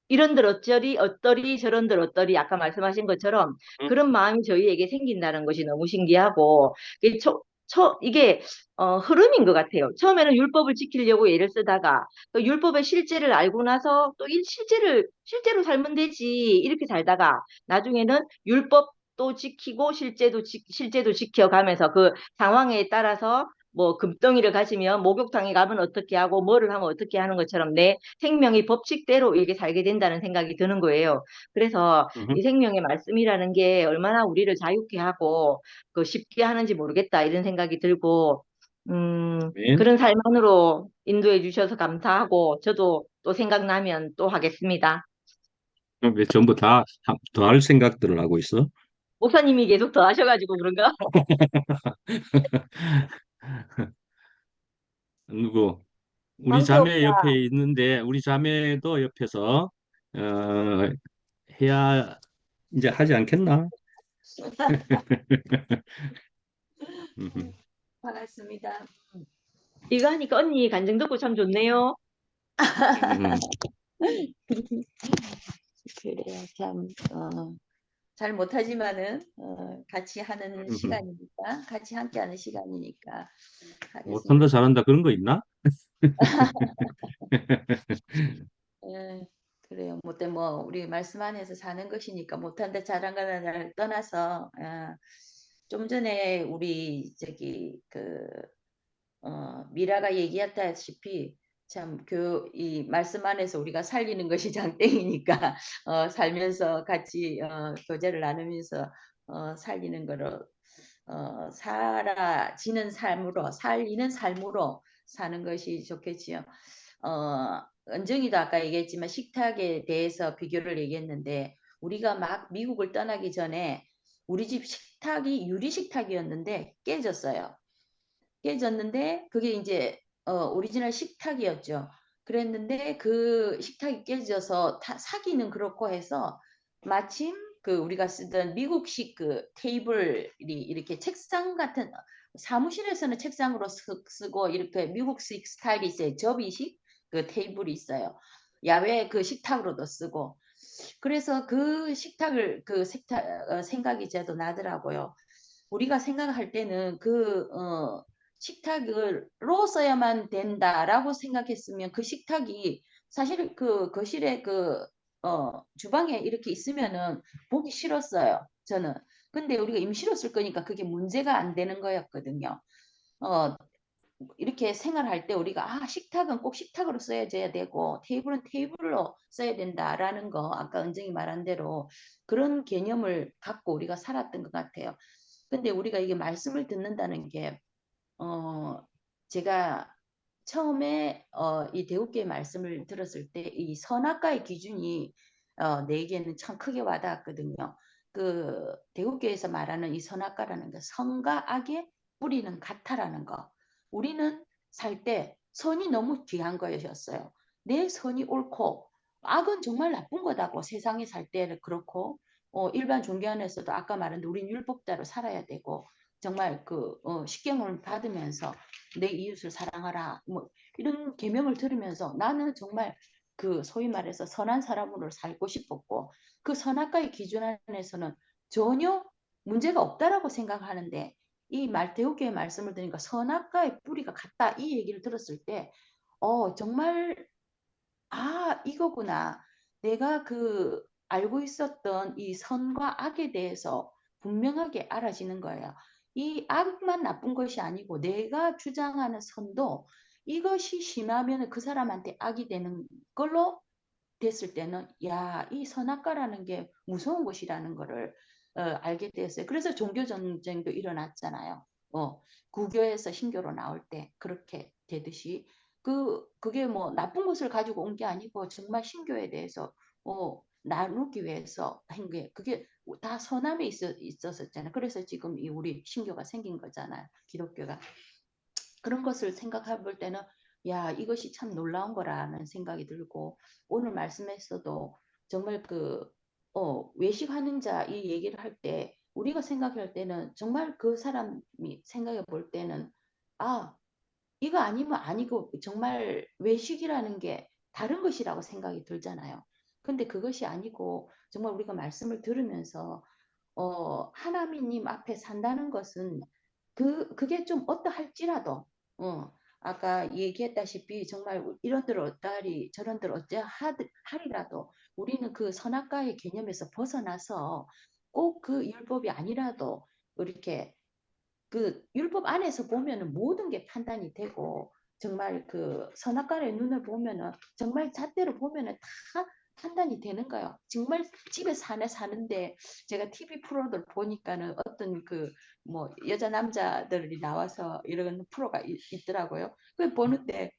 Speaker 4: 이런들 어떠리 저런들 어떠리 아까 말씀하신 것처럼
Speaker 1: 음,
Speaker 4: 그런 마음이 저희에게 생긴다는 것이 너무 신기하고 이게 이게 흐름인 것 같아요. 처음에는 율법을 지키려고 애를 쓰다가 또 율법의 실제를 알고 나서 또 실제로 살면 되지 이렇게 살다가 나중에는 율법도 지키고 실제도 지켜가면서 그 상황에 따라서 뭐 금덩이를 가지면 목욕탕에 가면 어떻게 하고 뭐를 하면 어떻게 하는 것처럼 내 생명이 법칙대로 이렇게 살게 된다는 생각이 드는 거예요. 그래서
Speaker 1: 음.
Speaker 4: 이 생명의 말씀이라는 게 얼마나 우리를 자유케 하고 그 쉽게 하는지 모르겠다 이런 생각이 들고
Speaker 1: 네.
Speaker 4: 그런 삶 안으로 인도해 주셔서 감사하고 저도 또 생각나면 또 하겠습니다.
Speaker 1: 왜 전부 다 더 할 생각들을 하고 있어?
Speaker 4: 목사님이 계속 더 하셔가지고 그런가?
Speaker 1: 누구? 우리
Speaker 2: 광주
Speaker 1: 자매
Speaker 2: 오빠,
Speaker 1: 옆에 있는데 우리 자매도 옆에서 어, 해야 이제 하지 않겠나? 음,
Speaker 2: 반갑습니다.
Speaker 4: 이거 하니까 언니 간증 듣고 참 좋네요.
Speaker 1: 음,
Speaker 2: 그래요. 참, 잘 못하지만은, 같이 하는
Speaker 1: 음.
Speaker 2: 시간이니까, 같이 함께하는 시간이니까 하겠습니다.
Speaker 1: 못한다 잘한다 그런 거 있나?
Speaker 2: 예, 그래요. 뭐, 우리 말씀 안에서 사는 것이니까 못한다, 잘한다를 떠나서, 좀 전에 우리, 미라가 얘기했다시피 참 이 말씀 안에서 우리가 살리는 것이 장땡이니까 살면서 같이 교제를 나누면서 살리는 거로 살아지는 삶으로 살리는 삶으로 사는 것이 좋겠지요. 은정이도 아까 얘기했지만 식탁에 대해서 비교를 얘기했는데 우리가 막 미국을 떠나기 전에 우리 집 식탁이 유리 식탁이었는데 깨졌어요. 깨졌는데 그게 이제 오리지널 식탁이었죠. 그랬는데 그 식탁이 깨져서 사기는 그렇고 해서 마침 그 우리가 쓰던 미국식 그 테이블이 이렇게 책상 같은 사무실에서는 책상으로 쓰고 이렇게 미국식 스타일이 있어요. 접이식 그 테이블이 있어요. 야외 그 식탁으로도 쓰고 그래서 그 식탁을 생각이 저도 나더라고요. 우리가 생각할 때는 식탁으로 써야만 된다라고 생각했으면 그 식탁이 사실 그 거실에 주방에 이렇게 있으면은 보기 싫었어요. 저는. 근데 우리가 임시로 쓸 거니까 그게 문제가 안 되는 거였거든요. 어, 이렇게 생활할 때 우리가 식탁은 꼭 식탁으로 써야 되고 테이블은 테이블로 써야 된다라는 거 아까 은정이 말한 대로 그런 개념을 갖고 우리가 살았던 것 같아요. 근데 우리가 이게 말씀을 듣는다는 게 제가 처음에 이 대우교회 말씀을 들었을 때 이 선악과의 기준이 내게는 참 크게 와닿았거든요. 그 대우교회에서 말하는 이 선악과라는 게 선과 악의 뿌리는 같다라는 거. 우리는 살 때 선이 너무 귀한 거였어요. 내 선이 옳고 악은 정말 나쁜 거다고 세상에 살 때는 그렇고 일반 종교 안에서도 아까 말한 대로 우린 율법대로 살아야 되고 정말 십계명을 받으면서 내 이웃을 사랑하라 뭐 이런 계명을 들으면서 나는 정말 그 소위 말해서 선한 사람으로 살고 싶었고 그 선악과의 기준 안에서는 전혀 문제가 없다라고 생각하는데 이 말대우교의 말씀을 들으니까 선악과의 뿌리가 같다 이 얘기를 들었을 때 정말 이거구나. 내가 알고 있었던 이 선과 악에 대해서 분명하게 알아지는 거예요. 이 악만 나쁜 것이 아니고 내가 주장하는 선도 이것이 심하면 그 사람한테 악이 되는 걸로 됐을 때는 이 선악과라는 게 무서운 것이라는 거를 알게 됐어요. 그래서 종교 전쟁도 일어났잖아요. 구교에서 신교로 나올 때 그렇게 되듯이 그게 뭐 나쁜 것을 가지고 온 게 아니고 정말 신교에 대해서 나누기 위해서 한 게 그게 다 선함에 있었잖아요. 그래서 지금 이 우리 신교가 생긴 거잖아요. 기독교가. 그런 것을 생각해 볼 때는 이것이 참 놀라운 거라는 생각이 들고 오늘 말씀에서도 정말 외식하는 자 이 얘기를 할 때 우리가 생각할 때는 정말 그 사람이 생각해 볼 때는 이거 아니면 아니고 정말 외식이라는 게 다른 것이라고 생각이 들잖아요. 근데 그것이 아니고 정말 우리가 말씀을 들으면서 하나님 앞에 산다는 것은 그게 좀 어떠할지라도 아까 얘기했다시피 정말 이런들 어떠하리 저런들 어찌하리라도 우리는 그 선악과의 개념에서 벗어나서 꼭 그 율법이 아니라도 이렇게 그 율법 안에서 보면은 모든 게 판단이 되고 정말 그 선악과의 눈을 보면은 정말 잣대로 보면은 다 판단이 되는 거예요. 정말 집에 사는데 제가 TV 프로들 보니까는 어떤 뭐 여자 남자들이 나와서 이런 프로가 있더라고요. 그 보는데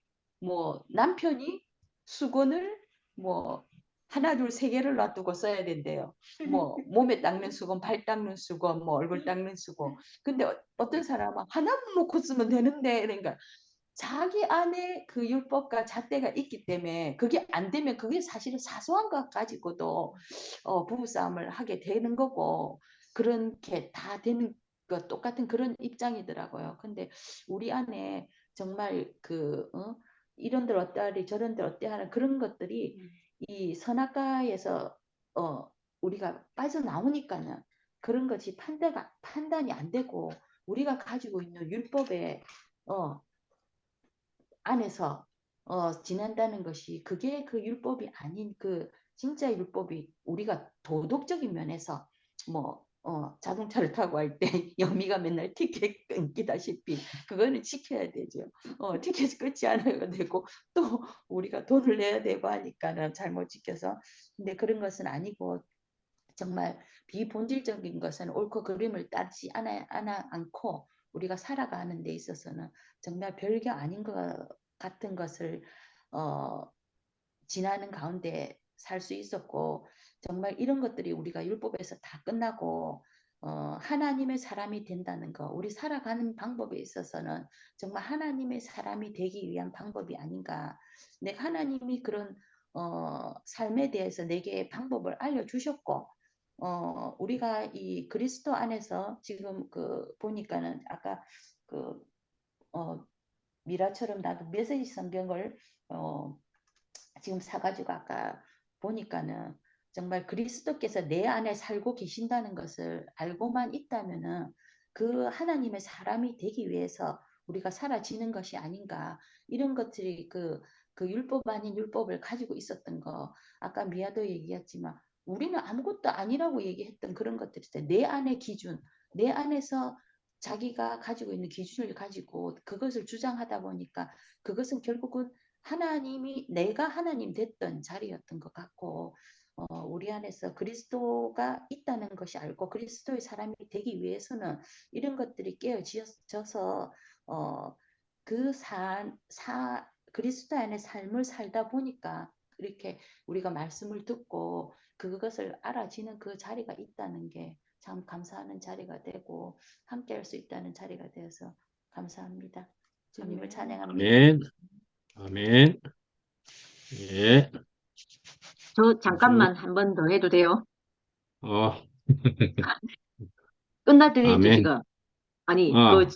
Speaker 2: 뭐 남편이 수건을 뭐 하나 둘 세 개를 놔두고 써야 된대요. 뭐 몸에 닦는 수건, 발 닦는 수건, 뭐 얼굴 닦는 수건. 근데 어떤 사람은 하나만 놓고 쓰면 되는데 그러니까 자기 안에 그 율법과 잣대가 있기 때문에 그게 안 되면 그게 사실은 사소한 것 가지고도 부부싸움을 하게 되는 거고 그렇게 다 되는 것 똑같은 그런 입장이더라고요. 근데 우리 안에 정말 이런들 어떠하리 저런들 어때하는 그런 것들이 이 선악과에서 우리가 빠져나오니까는 그런 것이 판단이 안 되고 우리가 가지고 있는 율법에 안에서 지낸다는 것이 그게 그 율법이 아닌 그 진짜 율법이 우리가 도덕적인 면에서 뭐 자동차를 타고 할 때 영미가 맨날 티켓 끊기다시피 그거는 지켜야 되죠. 티켓이 끊지 않아야 되고 또 우리가 돈을 내야 되고 하니까는 잘못 지켜서 근데 그런 것은 아니고 정말 비본질적인 것은 옳고 그름을 따르지 않고 우리가 살아가는 데 있어서는 정말 별게 아닌 것 같은 것을 어, 지나는 가운데 살 수 있었고 정말 이런 것들이 우리가 율법에서 다 끝나고 하나님의 사람이 된다는 거 우리 살아가는 방법에 있어서는 정말 하나님의 사람이 되기 위한 방법이 아닌가 내가 하나님이 그런 삶에 대해서 내게 방법을 알려주셨고 우리가 이 그리스도 안에서 지금 보니까는 아까 그, 미라처럼 나도 메시지 성경을 지금 사가지고 아까 보니까는 정말 그리스도께서 내 안에 살고 계신다는 것을 알고만 있다면은 그 하나님의 사람이 되기 위해서 우리가 살아지는 것이 아닌가 이런 것들이 그 율법 아닌 율법을 가지고 있었던 거 아까 미아도 얘기했지만 우리는 아무것도 아니라고 얘기했던 그런 것들이 있어요. 내 안의 기준 내 안에서 자기가 가지고 있는 기준을 가지고 그것을 주장하다 보니까 그것은 결국은 하나님이 내가 하나님 됐던 자리였던 것 같고 우리 안에서 그리스도가 있다는 것이 알고 그리스도의 사람이 되기 위해서는 이런 것들이 깨어져서 그 그리스도 안에 삶을 살다 보니까 이렇게 우리가 말씀을 듣고 그것을 알아지는 그 자리가 있다는 게 참 감사하는 자리가 되고 함께할 수 있다는 자리가 되어서 감사합니다. 주님을
Speaker 3: 아멘.
Speaker 2: 찬양합니다.
Speaker 1: 아멘. 아멘. 예.
Speaker 4: 저
Speaker 1: 아주,
Speaker 4: 잠깐만 한 번 더 해도 돼요?
Speaker 1: 어,
Speaker 4: 끝나드렸죠,
Speaker 1: 아멘.
Speaker 4: 지금? 아니,
Speaker 1: 어,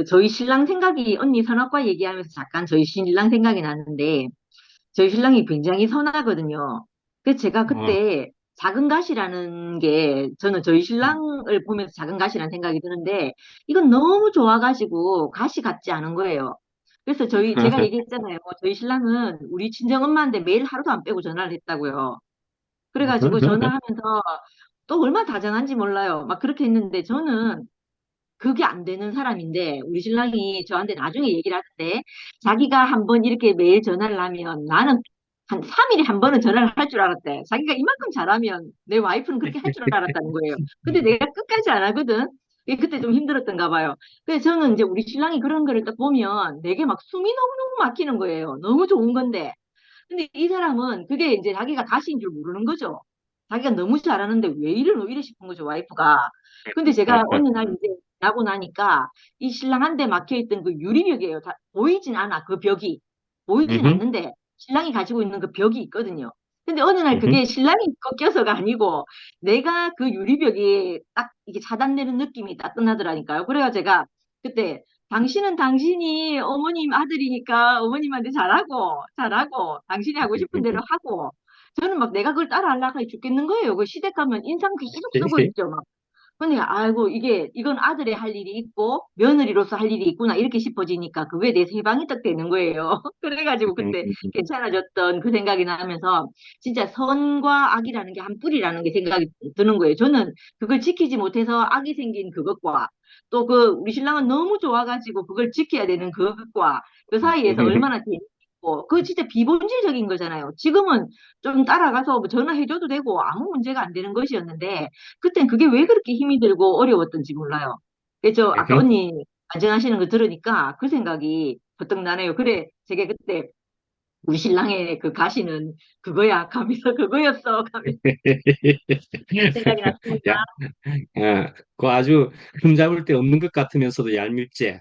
Speaker 4: 저희 신랑 생각이, 언니 선악과 얘기하면서 잠깐 저희 신랑 생각이 나는데, 저희 신랑이 굉장히 선하거든요. 그래서 제가
Speaker 1: 어,
Speaker 4: 그때 작은 가시라는 게, 저는 저희 신랑을 보면서 작은 가시라는 생각이 드는데, 이건 너무 좋아가지고 가시 같지 않은 거예요. 그래서 제가 얘기했잖아요. 저희 신랑은 우리 친정엄마한테 매일 하루도 안 빼고 전화를 했다고요. 그래가지고 전화하면서 또 얼마나 다정한지 몰라요. 막 그렇게 했는데 저는 그게 안 되는 사람인데 우리 신랑이 저한테 나중에 얘기를 하는데 자기가 한번 이렇게 매일 전화를 하면 나는 한 3일에 한 번은 전화를 할 줄 알았대. 자기가 이만큼 잘하면 내 와이프는 그렇게 할 줄 알았다는 거예요. 근데 내가 끝까지 안 하거든. 그때 좀 힘들었던가 봐요. 그래서 저는 이제 우리 신랑이 그런 거를 딱 보면 내게 막 숨이 너무너무 막히는 거예요. 너무 좋은 건데. 근데 이 사람은 그게 이제 자기가 가시인 줄 모르는 거죠. 자기가 너무 잘하는데 왜 이래 싶은 거죠, 와이프가. 근데 제가 어느 날 이제 나고 나니까 이 신랑 한 대 막혀있던 그 유리벽이에요. 보이진 않아, 그 벽이. 보이진
Speaker 1: 음흠,
Speaker 4: 않는데 신랑이 가지고 있는 그 벽이 있거든요. 근데 어느 날
Speaker 1: 음흠.
Speaker 4: 그게 신랑이 꺾여서가 아니고 내가 그 유리벽이 딱 이게 차단되는 느낌이 따뜻하더라니까요. 그래가 제가 그때 당신은 당신이 어머님 아들이니까 어머님한테 잘하고, 당신이 하고 싶은 대로 하고, 저는 막 내가 그걸 따라 하려고 해 죽겠는 거예요. 그 시댁 가면 인상 계속 쓰고 있죠, 막. 근데, 아이고, 이건 아들의 할 일이 있고, 며느리로서 할 일이 있구나, 이렇게 싶어지니까, 그게 내 세방이 딱 되는 거예요. 그래가지고 그때 괜찮아졌던 그 생각이 나면서, 진짜 선과 악이라는 게 한 뿌리라는 게 생각이 드는 거예요. 저는 그걸 지키지 못해서 악이 생긴 그것과, 또 우리 신랑은 너무 좋아가지고 그걸 지켜야 되는 그것과, 그 사이에서 얼마나 재밌고, 그거 진짜 비본질적인 거잖아요. 지금은 좀 따라가서 뭐 전화해줘도 되고, 아무 문제가 안 되는 것이었는데, 그땐 그게 왜 그렇게 힘이 들고 어려웠던지 몰라요. 그래서 아까 언니 안전하시는 거 들으니까 그 생각이 버뜩 나네요. 그래, 제가 그때 우리 신랑의 그 가시는 그거야, 가면서 그거였어, 가면서 생각이 났습니다.
Speaker 1: 야, 그 아주 흠잡을 데 없는 것 같으면서도 얄밉지.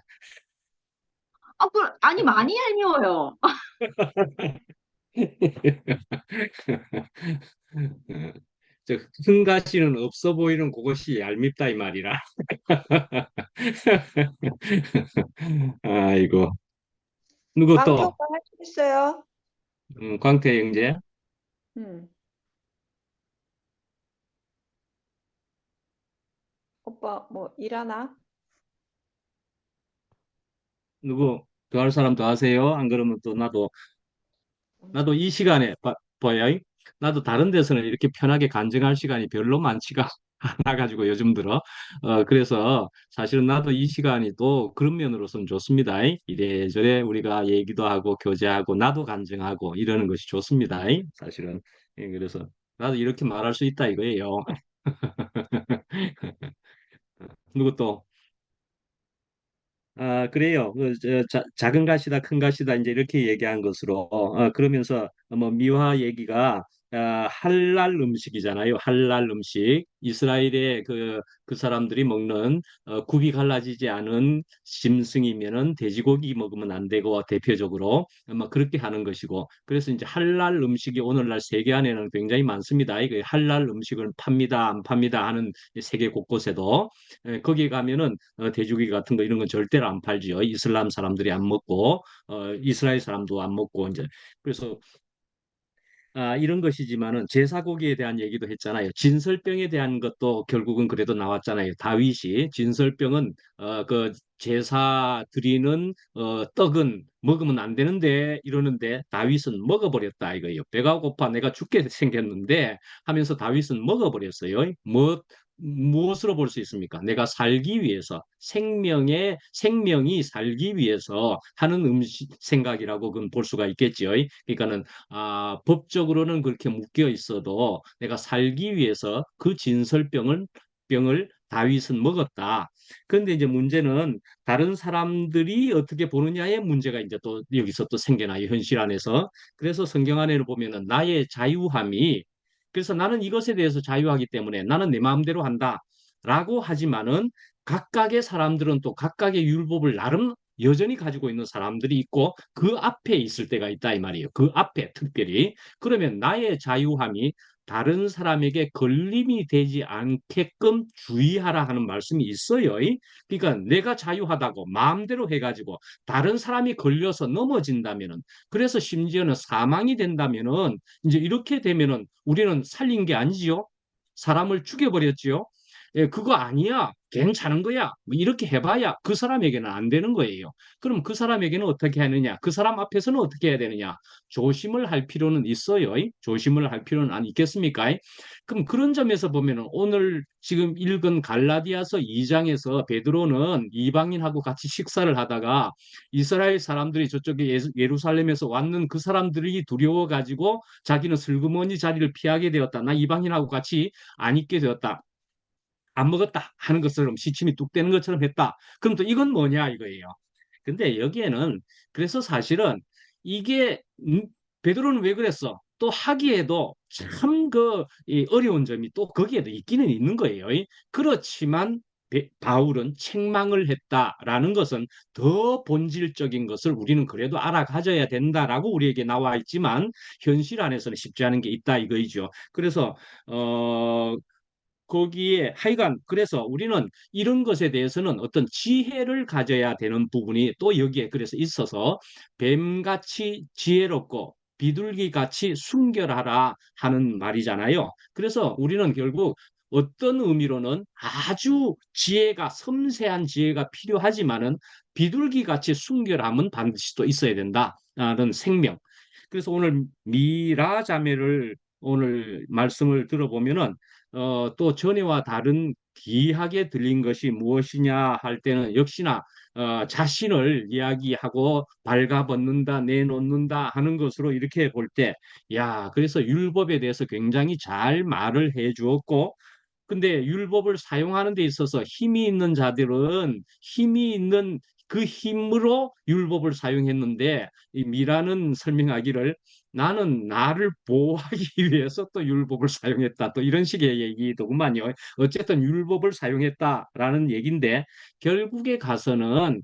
Speaker 4: 아니, 많이 얄미워요.
Speaker 1: 저 흥가시는 없어 보이는 그것이 얄밉다 이 말이라. 아이고. 누구
Speaker 5: 광태
Speaker 1: 또?
Speaker 5: 오빠 할 수 있어요?
Speaker 1: 광태 형제?
Speaker 5: 응. 오빠 뭐 일하나?
Speaker 1: 누구 더 할 사람 더 하세요? 안 그러면 또 나도 이 시간에 봐요. 나도 다른 데서는 이렇게 편하게 간증할 시간이 별로 많지가 않아 가지고 요즘 들어. 그래서 사실은 나도 이 시간이 또 그런 면으로서는 좋습니다. 이래저래 우리가 얘기도 하고 교제하고 나도 간증하고 이러는 것이 좋습니다. 사실은. 그래서 나도 이렇게 말할 수 있다 이거예요. 누구 또? 그래요. 작은 가시다, 큰 가시다, 이제 이렇게 얘기한 것으로, 그러면서, 뭐, 미화 얘기가, 할랄 음식이잖아요. 할랄 음식. 이스라엘의 그 사람들이 먹는, 굽이 갈라지지 않은 짐승이면은 돼지고기 먹으면 안 되고, 대표적으로, 뭐, 그렇게 하는 것이고. 그래서 이제 할랄 음식이 오늘날 세계 안에는 굉장히 많습니다. 그 할랄 음식을 팝니다, 안 팝니다 하는 세계 곳곳에도. 거기 가면은 돼지고기 같은 거 이런 건 절대로 안 팔지요. 이슬람 사람들이 안 먹고 이스라엘 사람도 안 먹고 이제 그래서 이런 것이지만은 제사고기에 대한 얘기도 했잖아요. 진설병에 대한 것도 결국은 그래도 나왔잖아요. 다윗이 진설병은 그 제사 드리는 떡은 먹으면 안 되는데 이러는데 다윗은 먹어버렸다 이거예요. 배가 고파 내가 죽게 생겼는데 하면서 다윗은 먹어버렸어요. 뭐 무엇으로 볼 수 있습니까? 내가 살기 위해서 생명이 살기 위해서 하는 생각이라고 그건 볼 수가 있겠지요. 그러니까는 법적으로는 그렇게 묶여 있어도 내가 살기 위해서 그 병을 다윗은 먹었다. 그런데 이제 문제는 다른 사람들이 어떻게 보느냐의 문제가 이제 또 여기서 또 생겨나요. 현실 안에서. 그래서 성경 안에는 보면은 나의 자유함이, 그래서 나는 이것에 대해서 자유하기 때문에 나는 내 마음대로 한다. 라고 하지만은 각각의 사람들은 또 각각의 율법을 나름 여전히 가지고 있는 사람들이 있고 그 앞에 있을 때가 있다 이 말이에요. 그 앞에 특별히. 그러면 나의 자유함이 다른 사람에게 걸림이 되지 않게끔 주의하라 하는 말씀이 있어요. 그러니까 내가 자유하다고 마음대로 해가지고 다른 사람이 걸려서 넘어진다면은, 그래서 심지어는 사망이 된다면은, 이제 이렇게 되면은 우리는 살린 게 아니지요. 사람을 죽여버렸지요. 예, 그거 아니야. 괜찮은 거야. 뭐 이렇게 해봐야 그 사람에게는 안 되는 거예요. 그럼 그 사람에게는 어떻게 하느냐? 그 사람 앞에서는 어떻게 해야 되느냐? 조심을 할 필요는 있어요. 조심을 할 필요는 안 있겠습니까? 그럼 그런 점에서 보면은 오늘 지금 읽은 갈라디아서 2장에서 베드로는 이방인하고 같이 식사를 하다가 이스라엘 사람들이 저쪽에 예루살렘에서 왔는 그 사람들이 두려워가지고 자기는 슬그머니 자리를 피하게 되었다. 나 이방인하고 같이 안 있게 되었다. 안 먹었다 하는 것처럼 시침이 뚝 떼는 것처럼 했다. 그럼 또 이건 뭐냐 이거예요. 근데 여기에는 그래서 사실은 이게 베드로는 왜 그랬어? 또 하기에도 참 어려운 점이 또 거기에도 있기는 있는 거예요. 그렇지만 바울은 책망을 했다라는 것은 더 본질적인 것을 우리는 그래도 알아가져야 된다라고 우리에게 나와 있지만 현실 안에서는 쉽지 않은 게 있다 이거이죠. 그래서 거기에 하여간 그래서 우리는 이런 것에 대해서는 어떤 지혜를 가져야 되는 부분이 또 여기에 그래서 있어서 뱀같이 지혜롭고 비둘기같이 순결하라 하는 말이잖아요. 그래서 우리는 결국 어떤 의미로는 아주 지혜가 섬세한 지혜가 필요하지만은 비둘기같이 순결함은 반드시 또 있어야 된다는 생명. 그래서 오늘 미라 자매를 오늘 말씀을 들어보면은 또 전에와 다른 귀하게 들린 것이 무엇이냐 할 때는 역시나 자신을 이야기하고 발가벗는다, 내놓는다 하는 것으로 이렇게 볼 때, 야, 그래서 율법에 대해서 굉장히 잘 말을 해 주었고, 근데 율법을 사용하는 데 있어서 힘이 있는 자들은 힘이 있는 그 힘으로 율법을 사용했는데 이 미라는 설명하기를 나는 나를 보호하기 위해서 또 율법을 사용했다. 또 이런 식의 얘기더구만요. 어쨌든 율법을 사용했다라는 얘기인데 결국에 가서는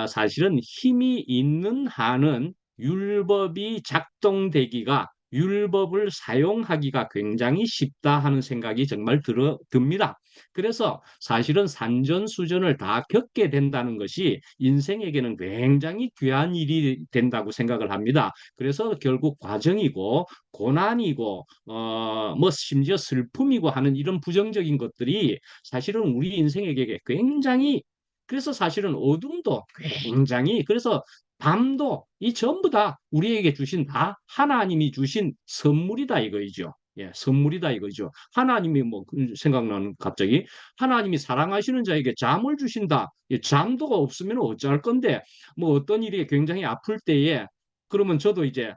Speaker 1: 사실은 힘이 있는 한은 율법이 작동되기가 율법을 사용하기가 굉장히 쉽다 하는 생각이 정말 듭니다. 그래서 사실은 산전수전을 다 겪게 된다는 것이 인생에게는 굉장히 귀한 일이 된다고 생각을 합니다. 그래서 결국 과정이고 고난이고 뭐 심지어 슬픔이고 하는 이런 부정적인 것들이 사실은 우리 인생에게 굉장히, 그래서 사실은 어둠도 굉장히, 그래서 밤도 이 전부 다 우리에게 주신 다 하나님이 주신 선물이다 이거이죠. 예, 선물이다 이거죠. 하나님이 뭐 생각나는 갑자기 하나님이 사랑하시는 자에게 잠을 주신다. 예, 잠도 없으면 어찌할 건데 뭐 어떤 일이 굉장히 아플 때에 그러면 저도 이제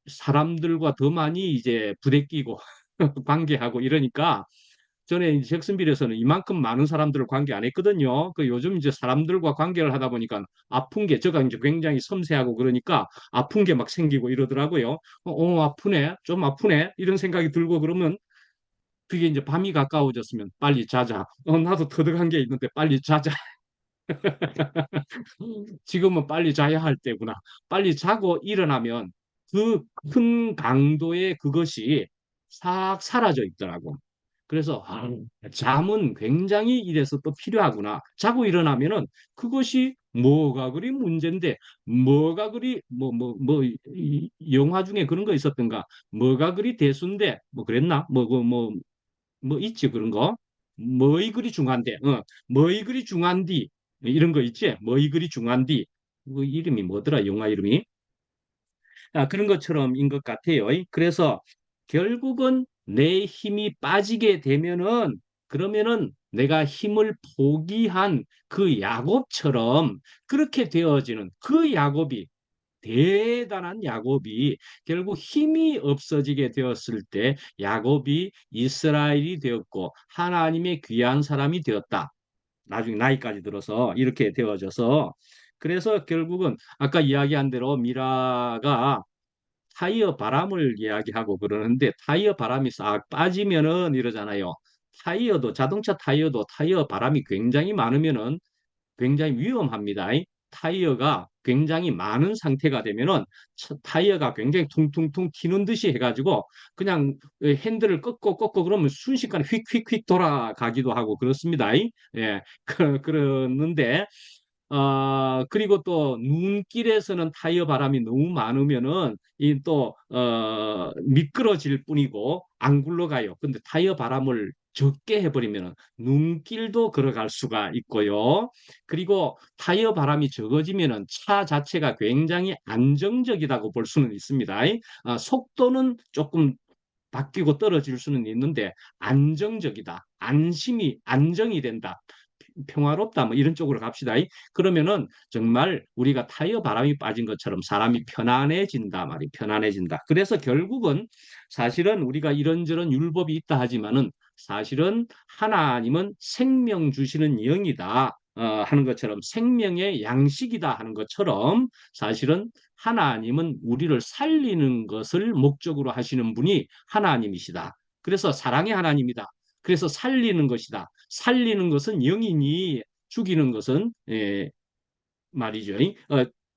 Speaker 1: 사람들과 더 많이 이제 부대끼고 관계하고 이러니까 전에 이제 잭슨빌에서는 이만큼 많은 사람들을 관계 안 했거든요. 그 요즘 이제 사람들과 관계를 하다 보니까 아픈 게 제가 이제 굉장히 섬세하고 그러니까 아픈 게 막 생기고 이러더라고요. 아프네, 좀 아프네 이런 생각이 들고 그러면 그게 이제 밤이 가까워졌으면 빨리 자자. 나도 터득한 게 있는데 빨리 자자. 지금은 빨리 자야 할 때구나. 빨리 자고 일어나면 그 큰 강도의 그것이 싹 사라져 있더라고. 그래서 잠은 굉장히 이래서 또 필요하구나. 자고 일어나면은 그것이 뭐가 그리 문제인데 뭐가 그리 영화 중에 그런 거 있었던가 뭐가 그리 대수인데 뭐 그랬나 뭐 있지 그런 거 뭐이 그리 중한데 뭐이 그리 중한디 이런 거 있지 뭐이 그리 중한디 그 이름이 뭐더라 영화 이름이 그런 것처럼인 것 같아요. 그래서 결국은 내 힘이 빠지게 되면은 그러면은 내가 힘을 포기한 그 야곱처럼 그렇게 되어지는 그 야곱이 대단한 야곱이 결국 힘이 없어지게 되었을 때 야곱이 이스라엘이 되었고 하나님의 귀한 사람이 되었다. 나중에 나이까지 들어서 이렇게 되어져서 그래서 결국은 아까 이야기한 대로 미라가 타이어 바람을 이야기하고 그러는데 타이어 바람이 싹 빠지면은 이러잖아요. 타이어도 자동차 타이어도 타이어 바람이 굉장히 많으면은 굉장히 위험합니다. 타이어가 굉장히 많은 상태가 되면은 타이어가 굉장히 퉁퉁퉁 튀는 듯이 해가지고 그냥 핸들을 꺾고 그러면 순식간에 휙휙휙 돌아가기도 하고 그렇습니다. 예, 그러는데 그리고 또 눈길에서는 타이어 바람이 너무 많으면은 이 또 미끄러질 뿐이고 안 굴러가요. 근데 타이어 바람을 적게 해버리면은 눈길도 걸어갈 수가 있고요. 그리고 타이어 바람이 적어지면은 차 자체가 굉장히 안정적이라고 볼 수는 있습니다. 속도는 조금 바뀌고 떨어질 수는 있는데 안정적이다. 안정이 된다. 평화롭다. 뭐 이런 쪽으로 갑시다. 그러면은 정말 우리가 타이어 바람이 빠진 것처럼 사람이 편안해진다 말이 편안해진다. 그래서 결국은 사실은 우리가 이런저런 율법이 있다 하지만은 사실은 하나님은 생명 주시는 영이다. 하는 것처럼 생명의 양식이다 하는 것처럼 사실은 하나님은 우리를 살리는 것을 목적으로 하시는 분이 하나님이시다. 그래서 사랑의 하나님이다. 그래서 살리는 것이다. 살리는 것은 영이니 죽이는 것은 말이죠.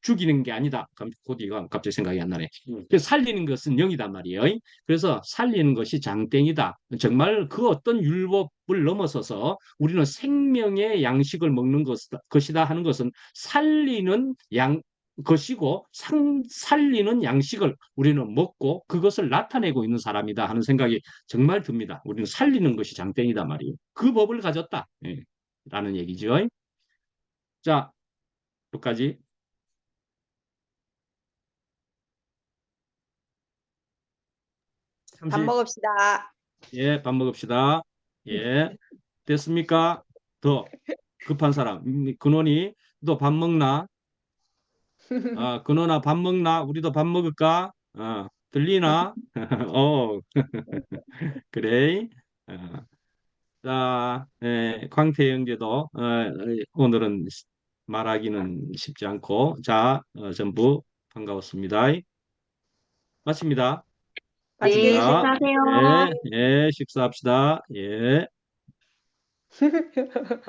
Speaker 1: 죽이는 게 아니다. 곧이가 갑자기 생각이 안 나네. 그래서 살리는 것은 영이단 말이에요. 그래서 살리는 것이 장땡이다. 정말 그 어떤 율법을 넘어서서 우리는 생명의 양식을 먹는 것이다 하는 것은 살리는 것이고 살리는 양식을 우리는 먹고 그것을 나타내고 있는 사람이다 하는 생각이 정말 듭니다. 우리는 살리는 것이 장땡이다 말이에요. 그 법을 가졌다. 라는 얘기죠. 자, 여기까지.
Speaker 5: 밥 먹읍시다.
Speaker 1: 예, 밥 먹읍시다. 예, 됐습니까? 더 급한 사람. 근원이 너 밥 먹나? 근원아 밥 먹나? 우리도 밥 먹을까? 들리나? 어, 그래. 어, 자, 광태 형제도 오늘은 말하기는 쉽지 않고 자, 전부 반가웠습니다. 마칩니다.
Speaker 5: 맛있게
Speaker 4: 네,
Speaker 5: 드세요.
Speaker 4: 식사하세요.
Speaker 1: 예, 식사합시다. 예.